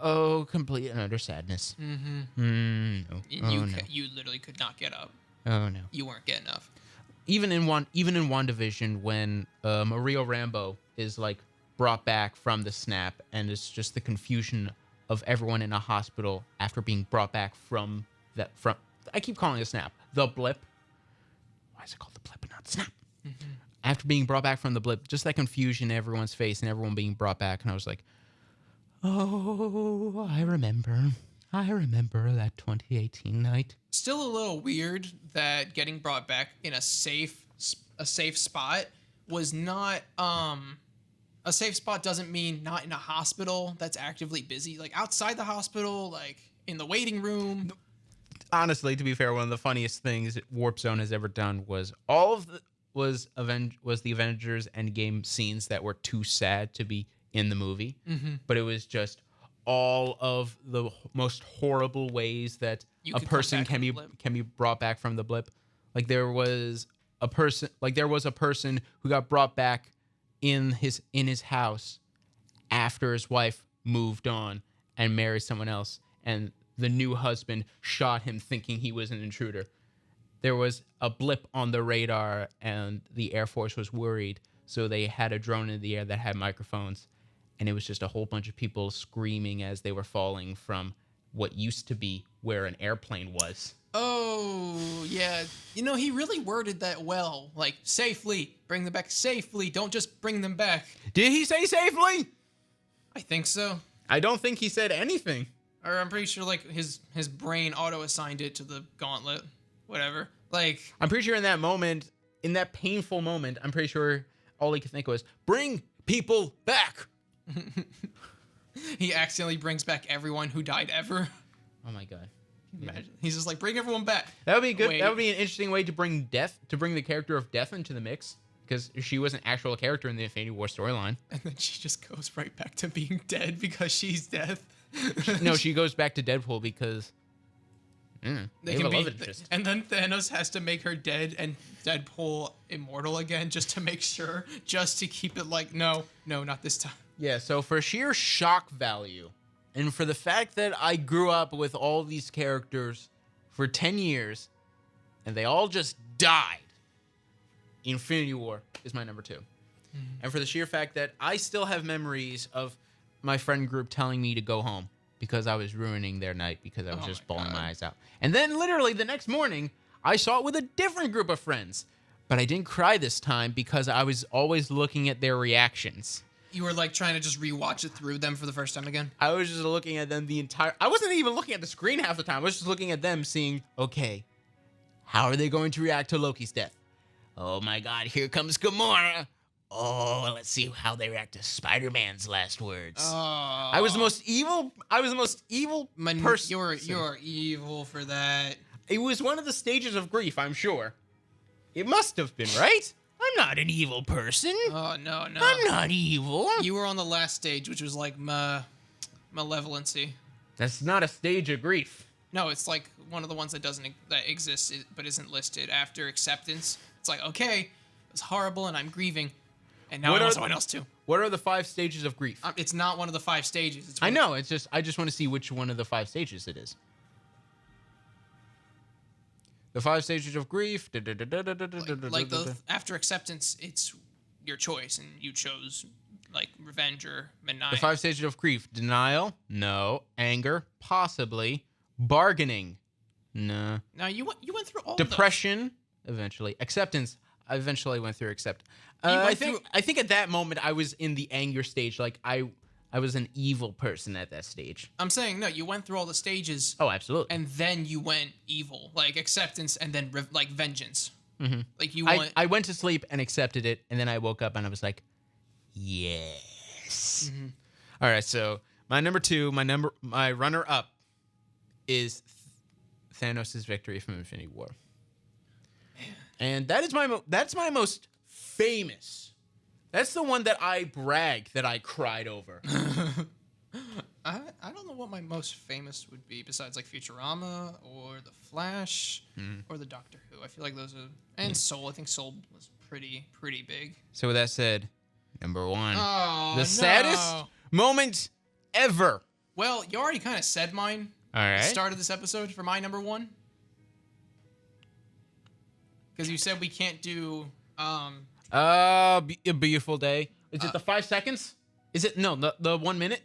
oh, complete and utter sadness. No. You literally could not get up. Oh no. You weren't getting up. Even in WandaVision, when Maria Rambeau is like brought back from the snap, and it's just the confusion of everyone in a hospital after being brought back from I keep calling it a snap, the blip. Why is it called the blip and not the snap? After being brought back from the blip, just that confusion in everyone's face and everyone being brought back, and I was like, Oh, I remember. I remember that 2018 night. Still a little weird that getting brought back in a safe spot was not a safe spot doesn't mean not in a hospital that's actively busy. Like outside the hospital, like in the waiting room. Honestly, to be fair, one of the funniest things Warp Zone has ever done was the Avengers Endgame scenes that were too sad to be in the movie, but it was just all of the most horrible ways that a person can be brought back from the blip. Like there was a person who got brought back in his house after his wife moved on and married someone else, and the new husband shot him thinking he was an intruder. There was a blip on the radar and the Air Force was worried, so they had a drone in the air that had microphones, and it was just a whole bunch of people screaming as they were falling from what used to be where an airplane was. Oh, yeah. You know, he really worded that well. Like, safely. Bring them back safely. Don't just bring them back. Did he say safely? I think so. I don't think he said anything. Or I'm pretty sure, like, his brain auto-assigned it to the gauntlet. Whatever. Like... I'm pretty sure in that moment, in that painful moment, I'm pretty sure all he could think was, bring people back. He accidentally brings back everyone who died ever. Oh my god. Imagine. He's just like, bring everyone back. That would be good. Wait. That would be an interesting way to bring the character of Death into the mix, because she was an actual character in the Infinity War storyline. And then she just goes right back to being dead because she's Death. No, she goes back to Deadpool because they have a love interest. And then Thanos has to make her dead and Deadpool immortal again just to make sure, just to keep it like, no, not this time. Yeah, so for sheer shock value, and for the fact that I grew up with all these characters for 10 years, and they all just died, Infinity War is my number 2. Mm-hmm. And for the sheer fact that I still have memories of my friend group telling me to go home because I was ruining their night because I was just bawling my eyes out. And then literally the next morning, I saw it with a different group of friends. But I didn't cry this time because I was always looking at their reactions. You were like trying to just rewatch it through them for the first time again? I was just looking at them I wasn't even looking at the screen half the time. I was just looking at them seeing, okay, how are they going to react to Loki's death? Oh my god, here comes Gamora. Oh, let's see how they react to Spider-Man's last words. Oh. I was the most evil person. You're evil for that. It was one of the stages of grief, I'm sure. It must have been, right? I'm not an evil person. Oh, no. I'm not evil. You were on the last stage, which was like malevolency. That's not a stage of grief. No, it's like one of the ones that exists but isn't listed after acceptance. It's like, okay, it was horrible and I'm grieving, and now I want someone else too. What are the 5 stages of grief? It's not one of the 5 stages. I know. I just want to see which one of the 5 stages it is. The 5 stages of grief. After acceptance, it's your choice, and you chose like revenge or maniacal. The 5 stages of grief: denial, no; anger, possibly; bargaining, no. Now you went through all. Depression, eventually; acceptance. I eventually went through accept. I think at that moment I was in the anger stage. Like I was an evil person at that stage. I'm saying, no, you went through all the stages. Oh, absolutely. And then you went evil, like acceptance and then like vengeance. Mm-hmm. Like I went to sleep and accepted it, and then I woke up and I was like, yes. Mm-hmm. All right, so my number 2, my runner-up is Thanos' victory from Infinity War. Man. And that's my most famous. That's the one that I brag that I cried over. I don't know what my most famous would be besides like Futurama or The Flash or the Doctor Who. I feel like those are and Soul. I think Soul was pretty big. So with that said, number 1, the saddest moment ever. Well, you already kind of said mine. All right. At the start of this episode for my number 1. Because you said we can't do. A Beautiful Day. Is it the 5 seconds? Is it the 1 minute?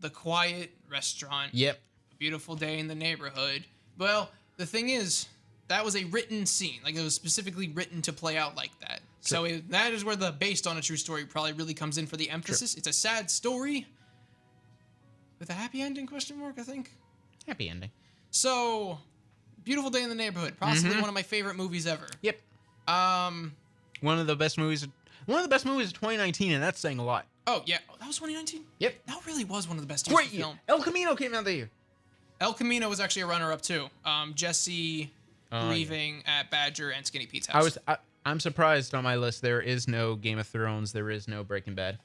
The Quiet Restaurant. Yep. A Beautiful Day in the Neighborhood. Well, the thing is, that was a written scene. Like it was specifically written to play out like that. Sure. So that is where the based on a true story probably really comes in for the emphasis. Sure. It's a sad story, with a happy ending question mark, I think. Happy ending. So, Beautiful Day in the Neighborhood, possibly one of my favorite movies ever. Yep. One of the best movies. One of the best movies of 2019, and that's saying a lot. Oh yeah, that was 2019. Yep. That really was one of the best years Great of year. film. El Camino came out that year. El Camino was actually a runner-up too. Jesse leaving at Badger and Skinny Pete's I house. was. I'm surprised on my list. There is no Game of Thrones. There is no Breaking Bad.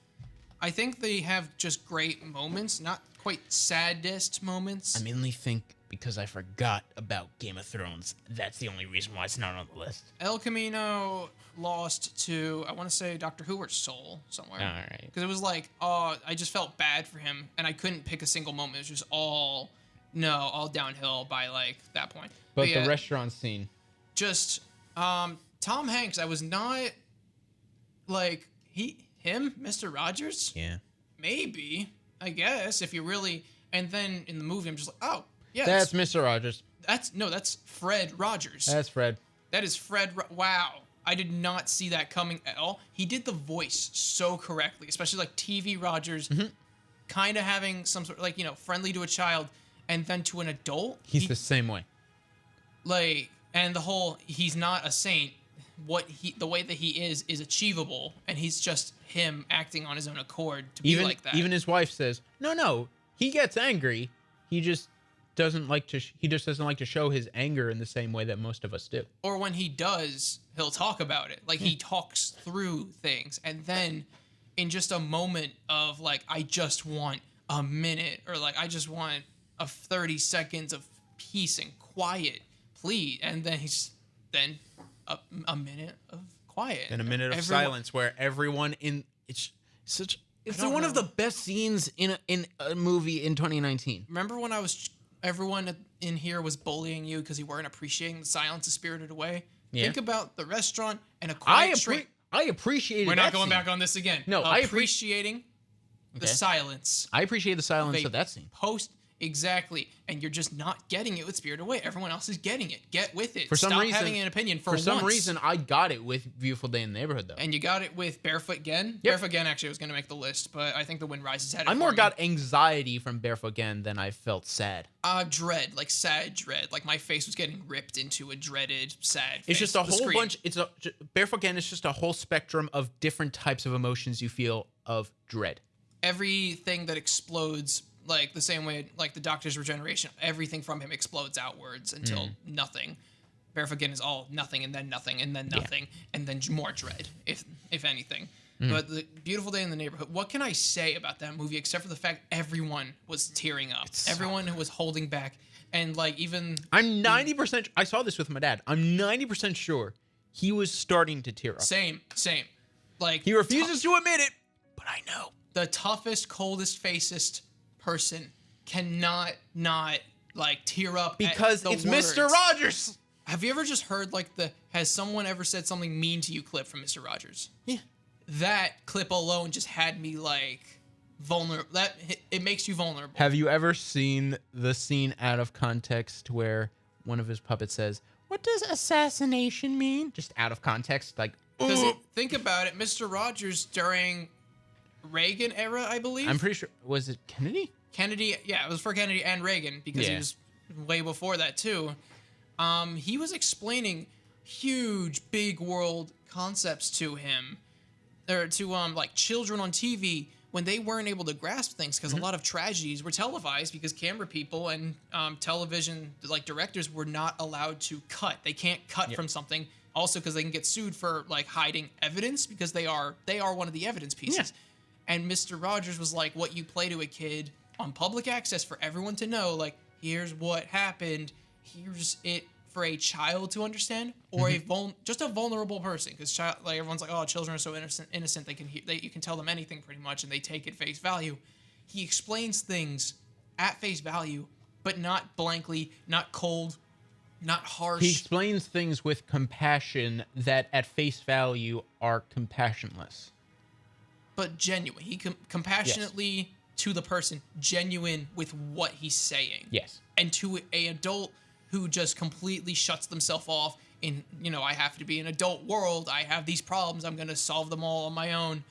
I think they have just great moments, not quite saddest moments. I mainly think because I forgot about Game of Thrones. That's the only reason why it's not on the list. El Camino lost to, I want to say, Doctor Who or Soul somewhere. All right. Because it was like, oh, I just felt bad for him, and I couldn't pick a single moment. It was just all downhill by like that point. But yeah, the restaurant scene. just Tom Hanks, I was not like him, Mr. Rogers. Yeah. Maybe, I guess, if you really. And then in the movie, I'm just like, oh, yeah, That's Mr. Rogers. that's Fred Rogers. That's Fred. That is Fred. Wow. I did not see that coming at all. He did the voice so correctly, especially like TV Rogers, kind of having some sort of like, friendly to a child and then to an adult. He's the same way. Like, and the whole, he's not a saint. The way that he is achievable, and he's just him acting on his own accord to be like that. Even his wife says, no, he gets angry. He just doesn't like to. He just doesn't like to show his anger in the same way that most of us do. Or when he does, he'll talk about it. Like he talks through things, and then in just a moment of like, I just want a minute, or like I just want 30 seconds of peace and quiet, please. And then he's a minute of quiet And a minute of silence where everyone in it's such. It's don't one of know. the best scenes in a movie in 2019. Remember when everyone in here was bullying you because you weren't appreciating the silence of Spirited Away? Yeah. Think about the restaurant and a quiet street. I appreciated. We're not that going scene. back on this again. No, appreciating the Okay. silence. I appreciate the silence They of that scene. Exactly, and you're just not getting it with Spirited Away. Everyone else is getting it. Get with it. For some Stop reason, having an opinion for some once. reason, I got it with Beautiful Day in the Neighborhood though. And you got it with Barefoot Gen. Yep. Barefoot Gen actually was going to make the list, but I think The Wind Rises had it. I for more me. got anxiety from Barefoot Gen than I felt sad. Dread, like sad dread. Like my face was getting ripped into a dreaded, sad. It's face. just a The whole scream. bunch. Barefoot Gen is just a whole spectrum of different types of emotions you feel of dread. Everything that explodes, like the same way, like the Doctor's regeneration. Everything from him explodes outwards until nothing. Barefoot Gen is all nothing and then nothing and then nothing and then more dread, if anything. But the Beautiful Day in the Neighborhood. What can I say about that movie except for the fact everyone was tearing up, everyone was holding back, and like even I'm 90%. I saw this with my dad. I'm 90% sure he was starting to tear up. same. Like He refuses to admit it, but I know. the toughest, coldest, facest person cannot not like tear up Because at it's the Mr. words. Rogers. Have you ever just heard like has someone ever said something mean to you clip from Mr. Rogers? Yeah. That clip alone just had me like vulnerable. It makes you vulnerable. Have you ever seen the scene out of context where one of his puppets says, "What does assassination mean?" Just out of context, like. Because think about it, Mr. Rogers during Reagan era, I believe. I'm pretty sure. Was it Kennedy? Kennedy, yeah, it was for Kennedy and Reagan because he Yeah. was way before that too. He was explaining huge, big world concepts to him, or to like children on TV when they weren't able to grasp things because a lot of tragedies were televised because camera people and television like directors were not allowed to cut. They can't cut from something. Also, because they can get sued for like hiding evidence because they are one of the evidence pieces. And Mr. Rogers was like, what you play to a kid on public access for everyone to know, like, here's what happened, here's it for a child to understand, or just a vulnerable person, because like everyone's like, oh, children are so innocent, they can you can tell them anything pretty much, and they take it face value. He explains things at face value, but not blankly, not cold, not harsh. He explains things with compassion that at face value are compassionless. But genuine. He compassionately to the person, genuine with what he's saying. Yes. And to a adult who just completely shuts themselves off in, I have to be an adult world. I have these problems. I'm going to solve them all on my own.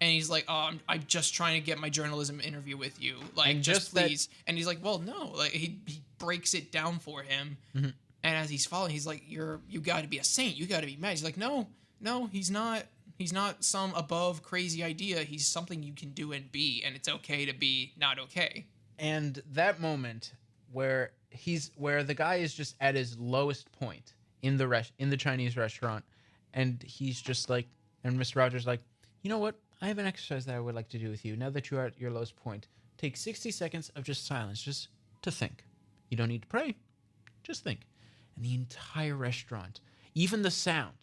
And he's like, "Oh, I'm just trying to get my journalism interview with you. Like, And just just that- please." And he's like, "Well, no." Like, he breaks it down for him. Mm-hmm. And as he's following, he's like, you got to be a saint. You got to be mad." He's like, "No, he's not. He's not some above crazy idea. He's something you can do and be, and it's okay to be not okay." And that moment where the guy is just at his lowest point in the Chinese restaurant, and he's just like, and Mr. Rogers like, "You know what? I have an exercise that I would like to do with you. Now that you are at your lowest point, take 60 seconds of just silence, just to think. You don't need to pray, just think." And the entire restaurant, even the sound,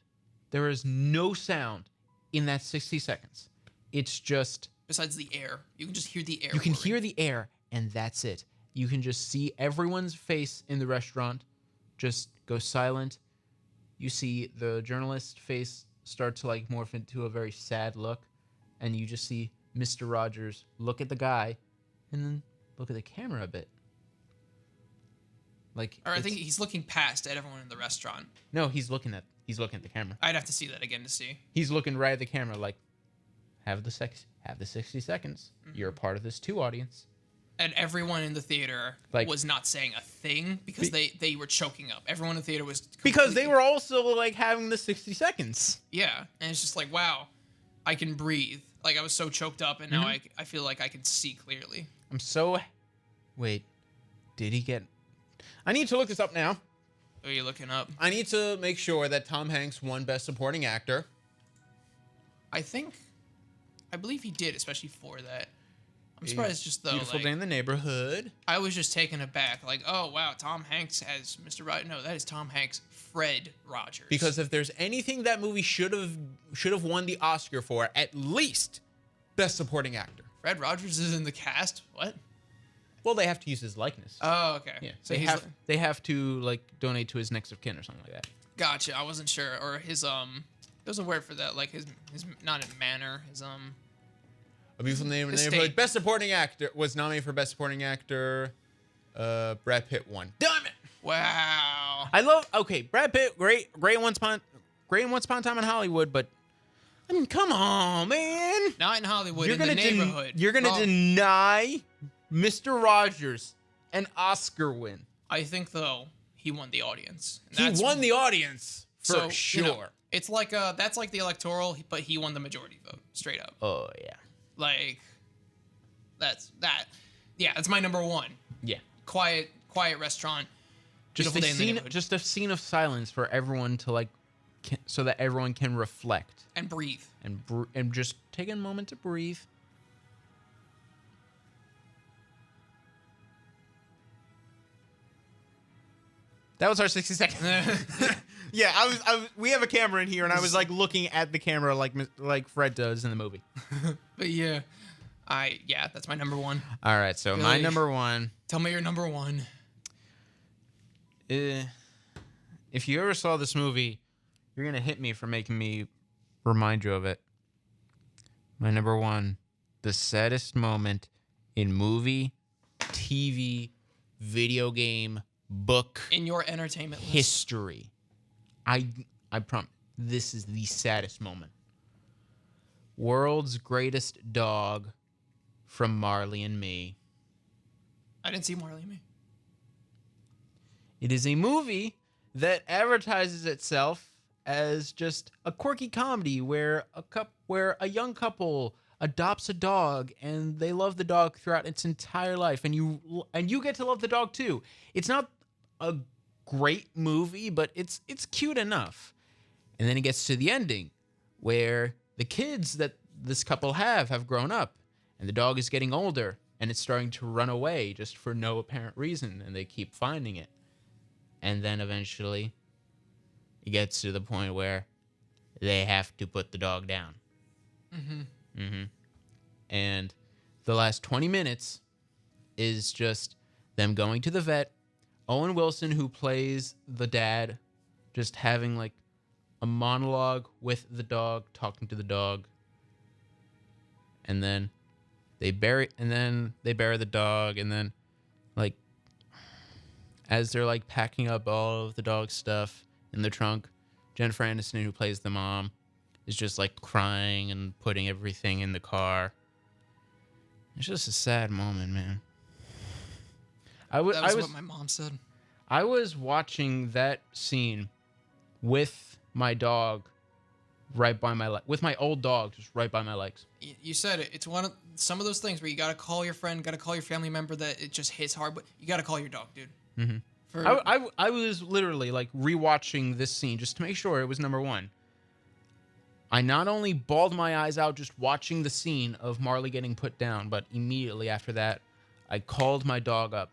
there is no sound in that 60 seconds. It's just, Besides the air, you can just hear the air. you can whirring. hear the air, and that's it. You can just see everyone's face in the restaurant just go silent. You see the journalist's face start to like morph into a very sad look, and you just see Mr. Rogers look at the guy and then look at the camera a bit. Like, Or I think he's looking past at everyone in the restaurant. no, he's looking at the camera. I'd have to see that again to see. He's looking right at the camera like, have the 60 seconds. You're a part of this too, audience. And everyone in the theater Like- was not saying a thing because they were choking up. Everyone in the theater was Because they completely- were also like having the 60 seconds. Yeah, and it's just like, wow, I can breathe. Like, I was so choked up, and now I feel like I can see clearly. I'm so. Wait, did he get? I need to look this up now. Who are you looking up? I need to make sure that Tom Hanks won Best Supporting Actor. I believe he did, especially for that. I'm surprised just though. Beautiful Like, Day in the Neighborhood. I was just taken aback. Like, oh wow, Tom Hanks as Mr. Rogers. No, that is Tom Hanks, Fred Rogers. Because if there's anything that movie should have won the Oscar for, at least Best Supporting Actor. Fred Rogers is in the cast. What? Well, they have to use his likeness. Oh, okay. Yeah, So they have to like donate to his next of kin or something like that. Gotcha. I wasn't sure. Or his there's a word for that. Like his not in manner. His A Beautiful Day in the His Neighborhood. state. Best Supporting Actor was nominated for Best Supporting Actor. Brad Pitt won. Damn it! wow. I love. Okay, Brad Pitt, great Once Upon a Time in Hollywood, but I mean, come on, man. Not in Hollywood. You're in the gonna neighborhood. you're gonna Oh, deny Mr. Rogers an Oscar win. I think though he won the audience. And He that's- won the audience for so, sure. you know, it's like that's like the electoral, but he won the majority vote straight up. Oh yeah, Like that's that. Yeah, that's my number one. yeah. Quiet restaurant. Just Beautiful a Day in the scene, Neighborhood. just a scene of silence for everyone to like, so that everyone can reflect And breathe. and just take a moment to breathe. That was our 60 seconds. Yeah, I was. We have a camera in here, and I was like looking at the camera like Fred does in the movie. But yeah, that's my number one. All right, so my Really? number one. Tell me your number one. If you ever saw this movie, you're gonna hit me for making me remind you of it. My number one, the saddest moment in movie, TV, video game, book In your entertainment list. history. I promise this is the saddest moment. World's Greatest Dog from Marley and Me. I didn't see Marley and Me. It is a movie that advertises itself as just a quirky comedy where a young couple adopts a dog and they love the dog throughout its entire life, and you get to love the dog too. It's not a great movie, but it's cute enough. And then it gets to the ending where the kids that this couple have grown up, and the dog is getting older, and it's starting to run away just for no apparent reason, and they keep finding it. And then eventually it gets to the point where they have to put the dog down. And the last 20 minutes is just them going to the vet, Owen Wilson, who plays the dad, just having like a monologue with the dog, talking to the dog. And then they bury the dog, and then like as they're like packing up all of the dog's stuff in the trunk, Jennifer Aniston, who plays the mom, is just like crying and putting everything in the car. It's just a sad moment, man. That was what my mom said. I was watching that scene with my dog right by my with my old dog just right by my legs. You said it. It's some of those things where you got to call your friend, got to call your family member that it just hits hard, but you got to call your dog, dude. Mm-hmm. I was literally like rewatching this scene just to make sure it was number one. I not only bawled my eyes out just watching the scene of Marley getting put down, but immediately after that, I called my dog up.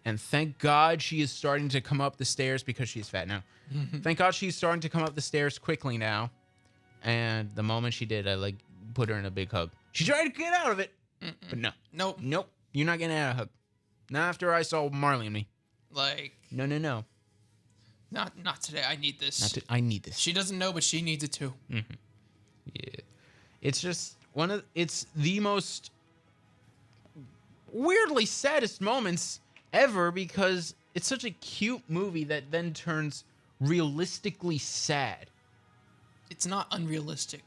And thank God she is starting to come up the stairs because she's fat now. Thank God she's starting to come up the stairs quickly now. And the moment she did, I like put her in a big hug. She tried to get out of it, but no. Nope. You're not getting out of a hug. Not after I saw Marley and me. Like. No. Not today. I need this. I need this. She doesn't know, but she needs it too. Mm-hmm. Yeah. It's just it's the most weirdly saddest moments ever because it's such a cute movie that then turns realistically sad. It's not unrealistic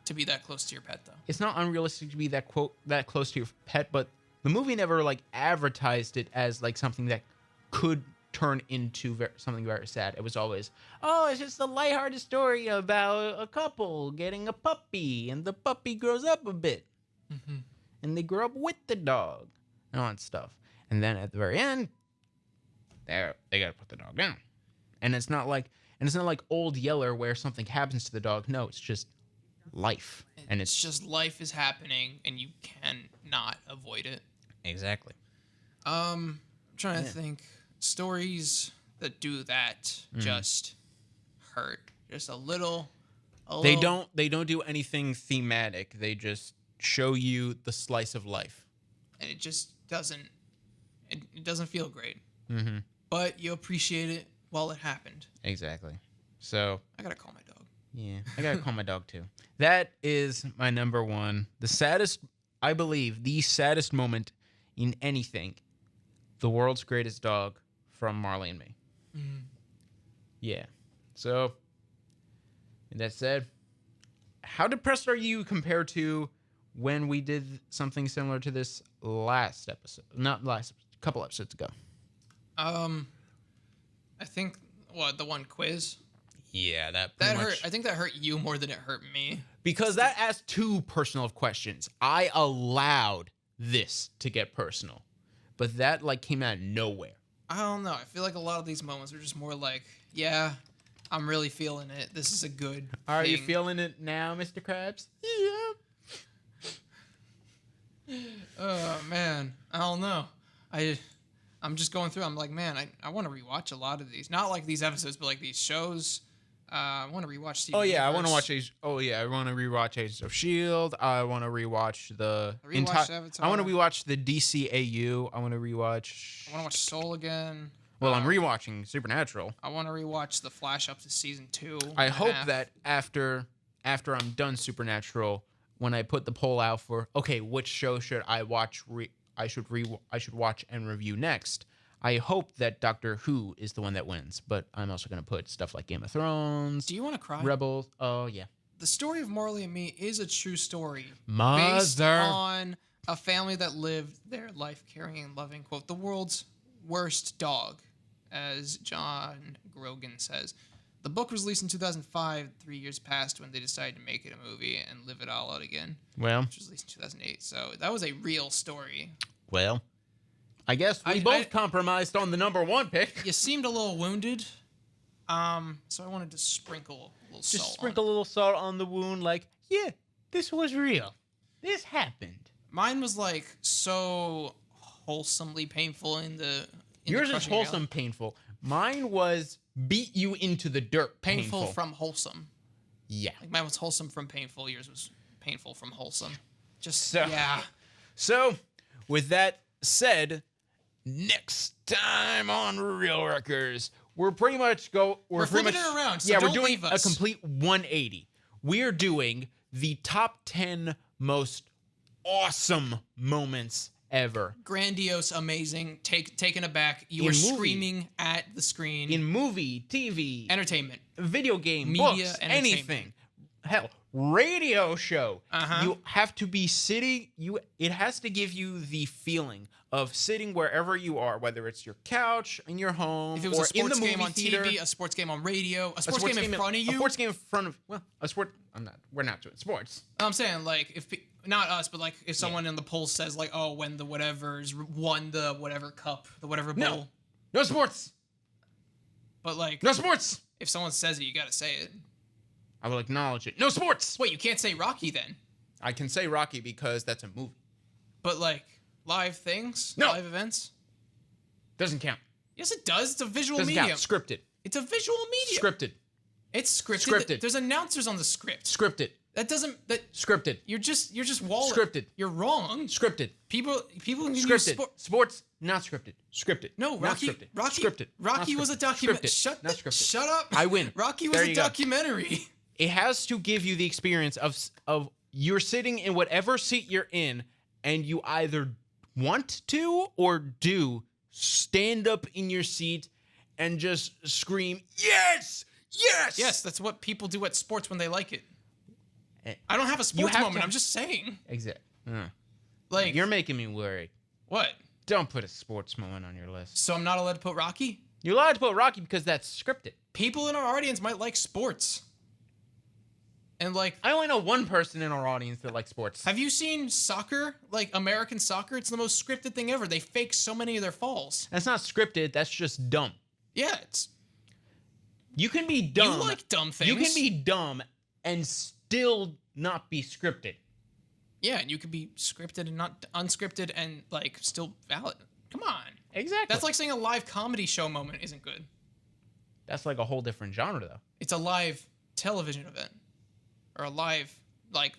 to be that close to your pet, though. It's not unrealistic to be that close to your pet, but the movie never like advertised it as like something that could turn into something very sad. It was always, oh, it's just a lighthearted story about a couple getting a puppy, and the puppy grows up a bit, and they grow up with the dog, and all that stuff. And then at the very end, they gotta put the dog down, and it's not like Old Yeller where something happens to the dog. No, it's just life, and it's just life is happening, and you cannot avoid it. Exactly. I'm trying to think. Stories that do that just hurt. Just a little. They don't do anything thematic. They just show you the slice of life, and it just doesn't. It doesn't feel great. Mm-hmm. But you appreciate it while it happened. Exactly. So I gotta call my dog. Yeah, I gotta call my dog too. That is my number one. The saddest, I believe, the saddest moment in anything. The World's Greatest Dog from Marley and Me. Mm-hmm. Yeah. So, with that said, how depressed are you compared to when we did something similar to this last episode? Not last, couple episodes ago. I think the one quiz. Yeah, that hurt. I think that hurt you more than it hurt me. Because that asked too personal of questions. I allowed this to get personal. But that like came out of nowhere. I don't know. I feel like a lot of these moments are just more like, yeah, I'm really feeling it. This is a good Are thing. You feeling it now, Mr. Krabs? Yeah. Oh, man. I don't know. I'm just going through. I'm like, man, I want to rewatch a lot of these. Not like these episodes, but like these shows. I want to rewatch Steven Universe. I want to watch I want to rewatch Agents of S.H.I.E.L.D. I want to rewatch the entire. I want to rewatch the DCAU. I want to rewatch. I want to watch Soul again. Well, I'm rewatching Supernatural. I want to rewatch The Flash up to season 2. I hope that after I'm done Supernatural, when I put the poll out for which show should I watch? I should watch and review next. I hope that Doctor Who is the one that wins, but I'm also going to put stuff like Game of Thrones. Do you want to cry? Rebels. Oh, yeah. The story of Marley and Me is a true story. Mother. Based on a family that lived their life caring and loving, quote, the world's worst dog, as John Grogan says. The book was released in 2005. 3 years passed when they decided to make it a movie and live it all out again. Well. Which was released in 2008. So that was a real story. Well. I guess we both compromised on the number one pick. You seemed a little wounded, so I wanted to sprinkle a little salt. Just sprinkle a little salt on the wound, like, yeah, this was real. This happened. Mine was like so wholesomely painful in the. Yours is wholesome, painful. Mine was beat you into the dirt. Painful from wholesome. Yeah. Like mine was wholesome from painful. Yours was painful from wholesome. Yeah. So, with that said. Next time on Real Wreckers, we're pretty much we're flipping it around. So we're doing a complete 180. We're doing the top 10 most awesome moments ever. Grandiose, amazing, taken aback. You were screaming at the screen. In movie, TV, entertainment, video game, media, books, anything. hell, radio show. Uh-huh. You have to be sitting. It has to give you the feeling of sitting wherever you are, whether it's your couch, in your home, If it was or a sports in the game movie on theater. TV, a sports game on radio, a sports game in front of you. A sports game in front of, well, a sport. We're not doing sports. I'm saying, like, if not us, but like if someone in the poll says like, oh, when the whatever's won the whatever cup, the whatever bowl. No sports. But like, No sports. if someone says it, you gotta say it. I will acknowledge it. No sports. Wait, you can't say Rocky then. I can say Rocky because that's a movie. But like live things, No. live events. Doesn't count. Yes, it does. It's a visual Doesn't medium. count. Scripted. It's a visual medium. Scripted. It's scripted. Scripted. There's announcers on the script. Scripted. That doesn't. That Scripted. you're just wall. Scripted. You're wrong. Scripted. People can use Scripted. Sports, not scripted. Scripted. No, Not Rocky. scripted. Rocky. Scripted. Rocky Not was a scripted. document. Scripted. Not scripted. Shut up. I win. Rocky was There a you go. documentary. It has to give you the experience of you're sitting in whatever seat you're in, and you either want to or do stand up in your seat and just scream, yes, yes, Yes, that's what people do at sports when they like it. Eh, I don't have a sports have moment. to- I'm just saying. Exactly. Like, You're making me worried. what? Don't put a sports moment on your list. So I'm not allowed to put Rocky? You're allowed to put Rocky because that's scripted. People in our audience might like sports. And like, I only know one person in our audience that likes sports. have you seen soccer? Like American soccer? It's the most scripted thing ever. They fake so many of their falls. That's not scripted. That's just dumb. Yeah, it's You can be dumb. you like dumb things. You can be dumb and still not be scripted. Yeah, and you can be scripted and not unscripted and like still valid. Come on. Exactly. That's like saying a live comedy show moment isn't good. That's like a whole different genre, though. It's a live television event. Or a live, like,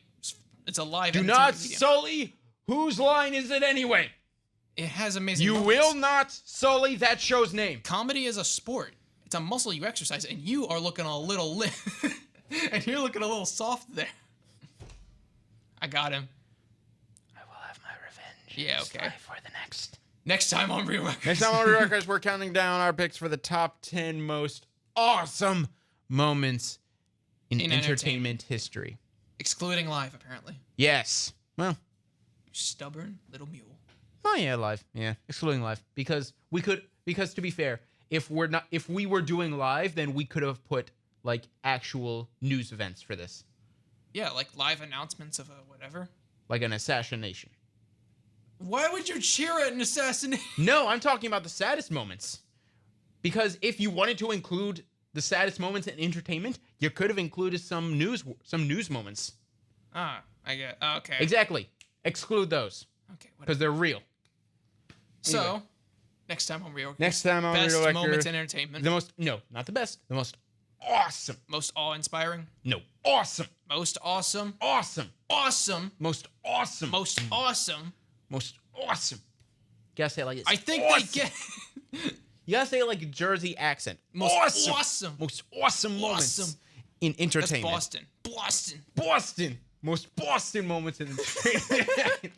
it's a live Do entertainment not medium. sully. Whose line is it anyway? It has amazing You moments. will not sully that show's name. Comedy is a sport. It's a muscle you exercise, and you are looking a little and you're looking a little soft there. I got him. I will have my revenge. Yeah, okay. For the next. Next time on Real Records. Next time on Real Records, we're counting down our picks for the top 10 most awesome moments in entertainment history. Excluding live, apparently. Yes. Well, You stubborn little mule. oh yeah, live. Yeah, excluding live because to be fair, if we were doing live, then we could have put like actual news events for this, Yeah, like live announcements of a whatever. like an assassination. Why would you cheer at an assassination? No, I'm talking about the saddest moments. Because if you wanted to include the saddest moments in entertainment, you could have included some news moments. Ah, I get. Okay. Exactly. Exclude those Okay. Whatever. because they're real. So, Anyway. next time on Real Records. Next time on best Real Records, moments in entertainment. not the best, the most awesome. Most awe-inspiring. No, awesome. Most awesome. Awesome. Awesome. Most awesome. Most awesome. Most awesome. You gotta say it like it's I think awesome. they get You gotta say it like a Jersey accent. most awesome. awesome. Most awesome moments Awesome. in That's entertainment. Boston. Boston. Boston. Most Boston moments in entertainment.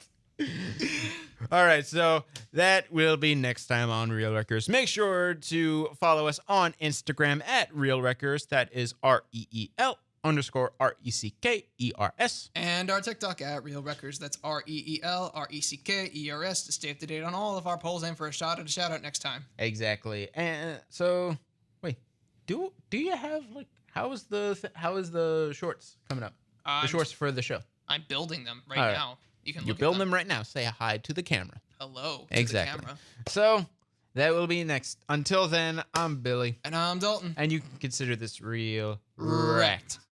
All right, so that will be next time on Real Records. Make sure to follow us on Instagram at Real Records. That is REEL_RECKERS. And our TikTok at Real Records. That's REELRECKERS to stay up to date on all of our polls and for a shout out next time. Exactly. And so, wait, do you have like how is the shorts coming up? The shorts for the show. I'm building them right All right. now. You can You're look building at them right now. Say hi to the camera. Hello. To Exactly. The camera. So that will be next. Until then, I'm Billy. And I'm Dalton. And you can consider this real Wrecked. wrecked.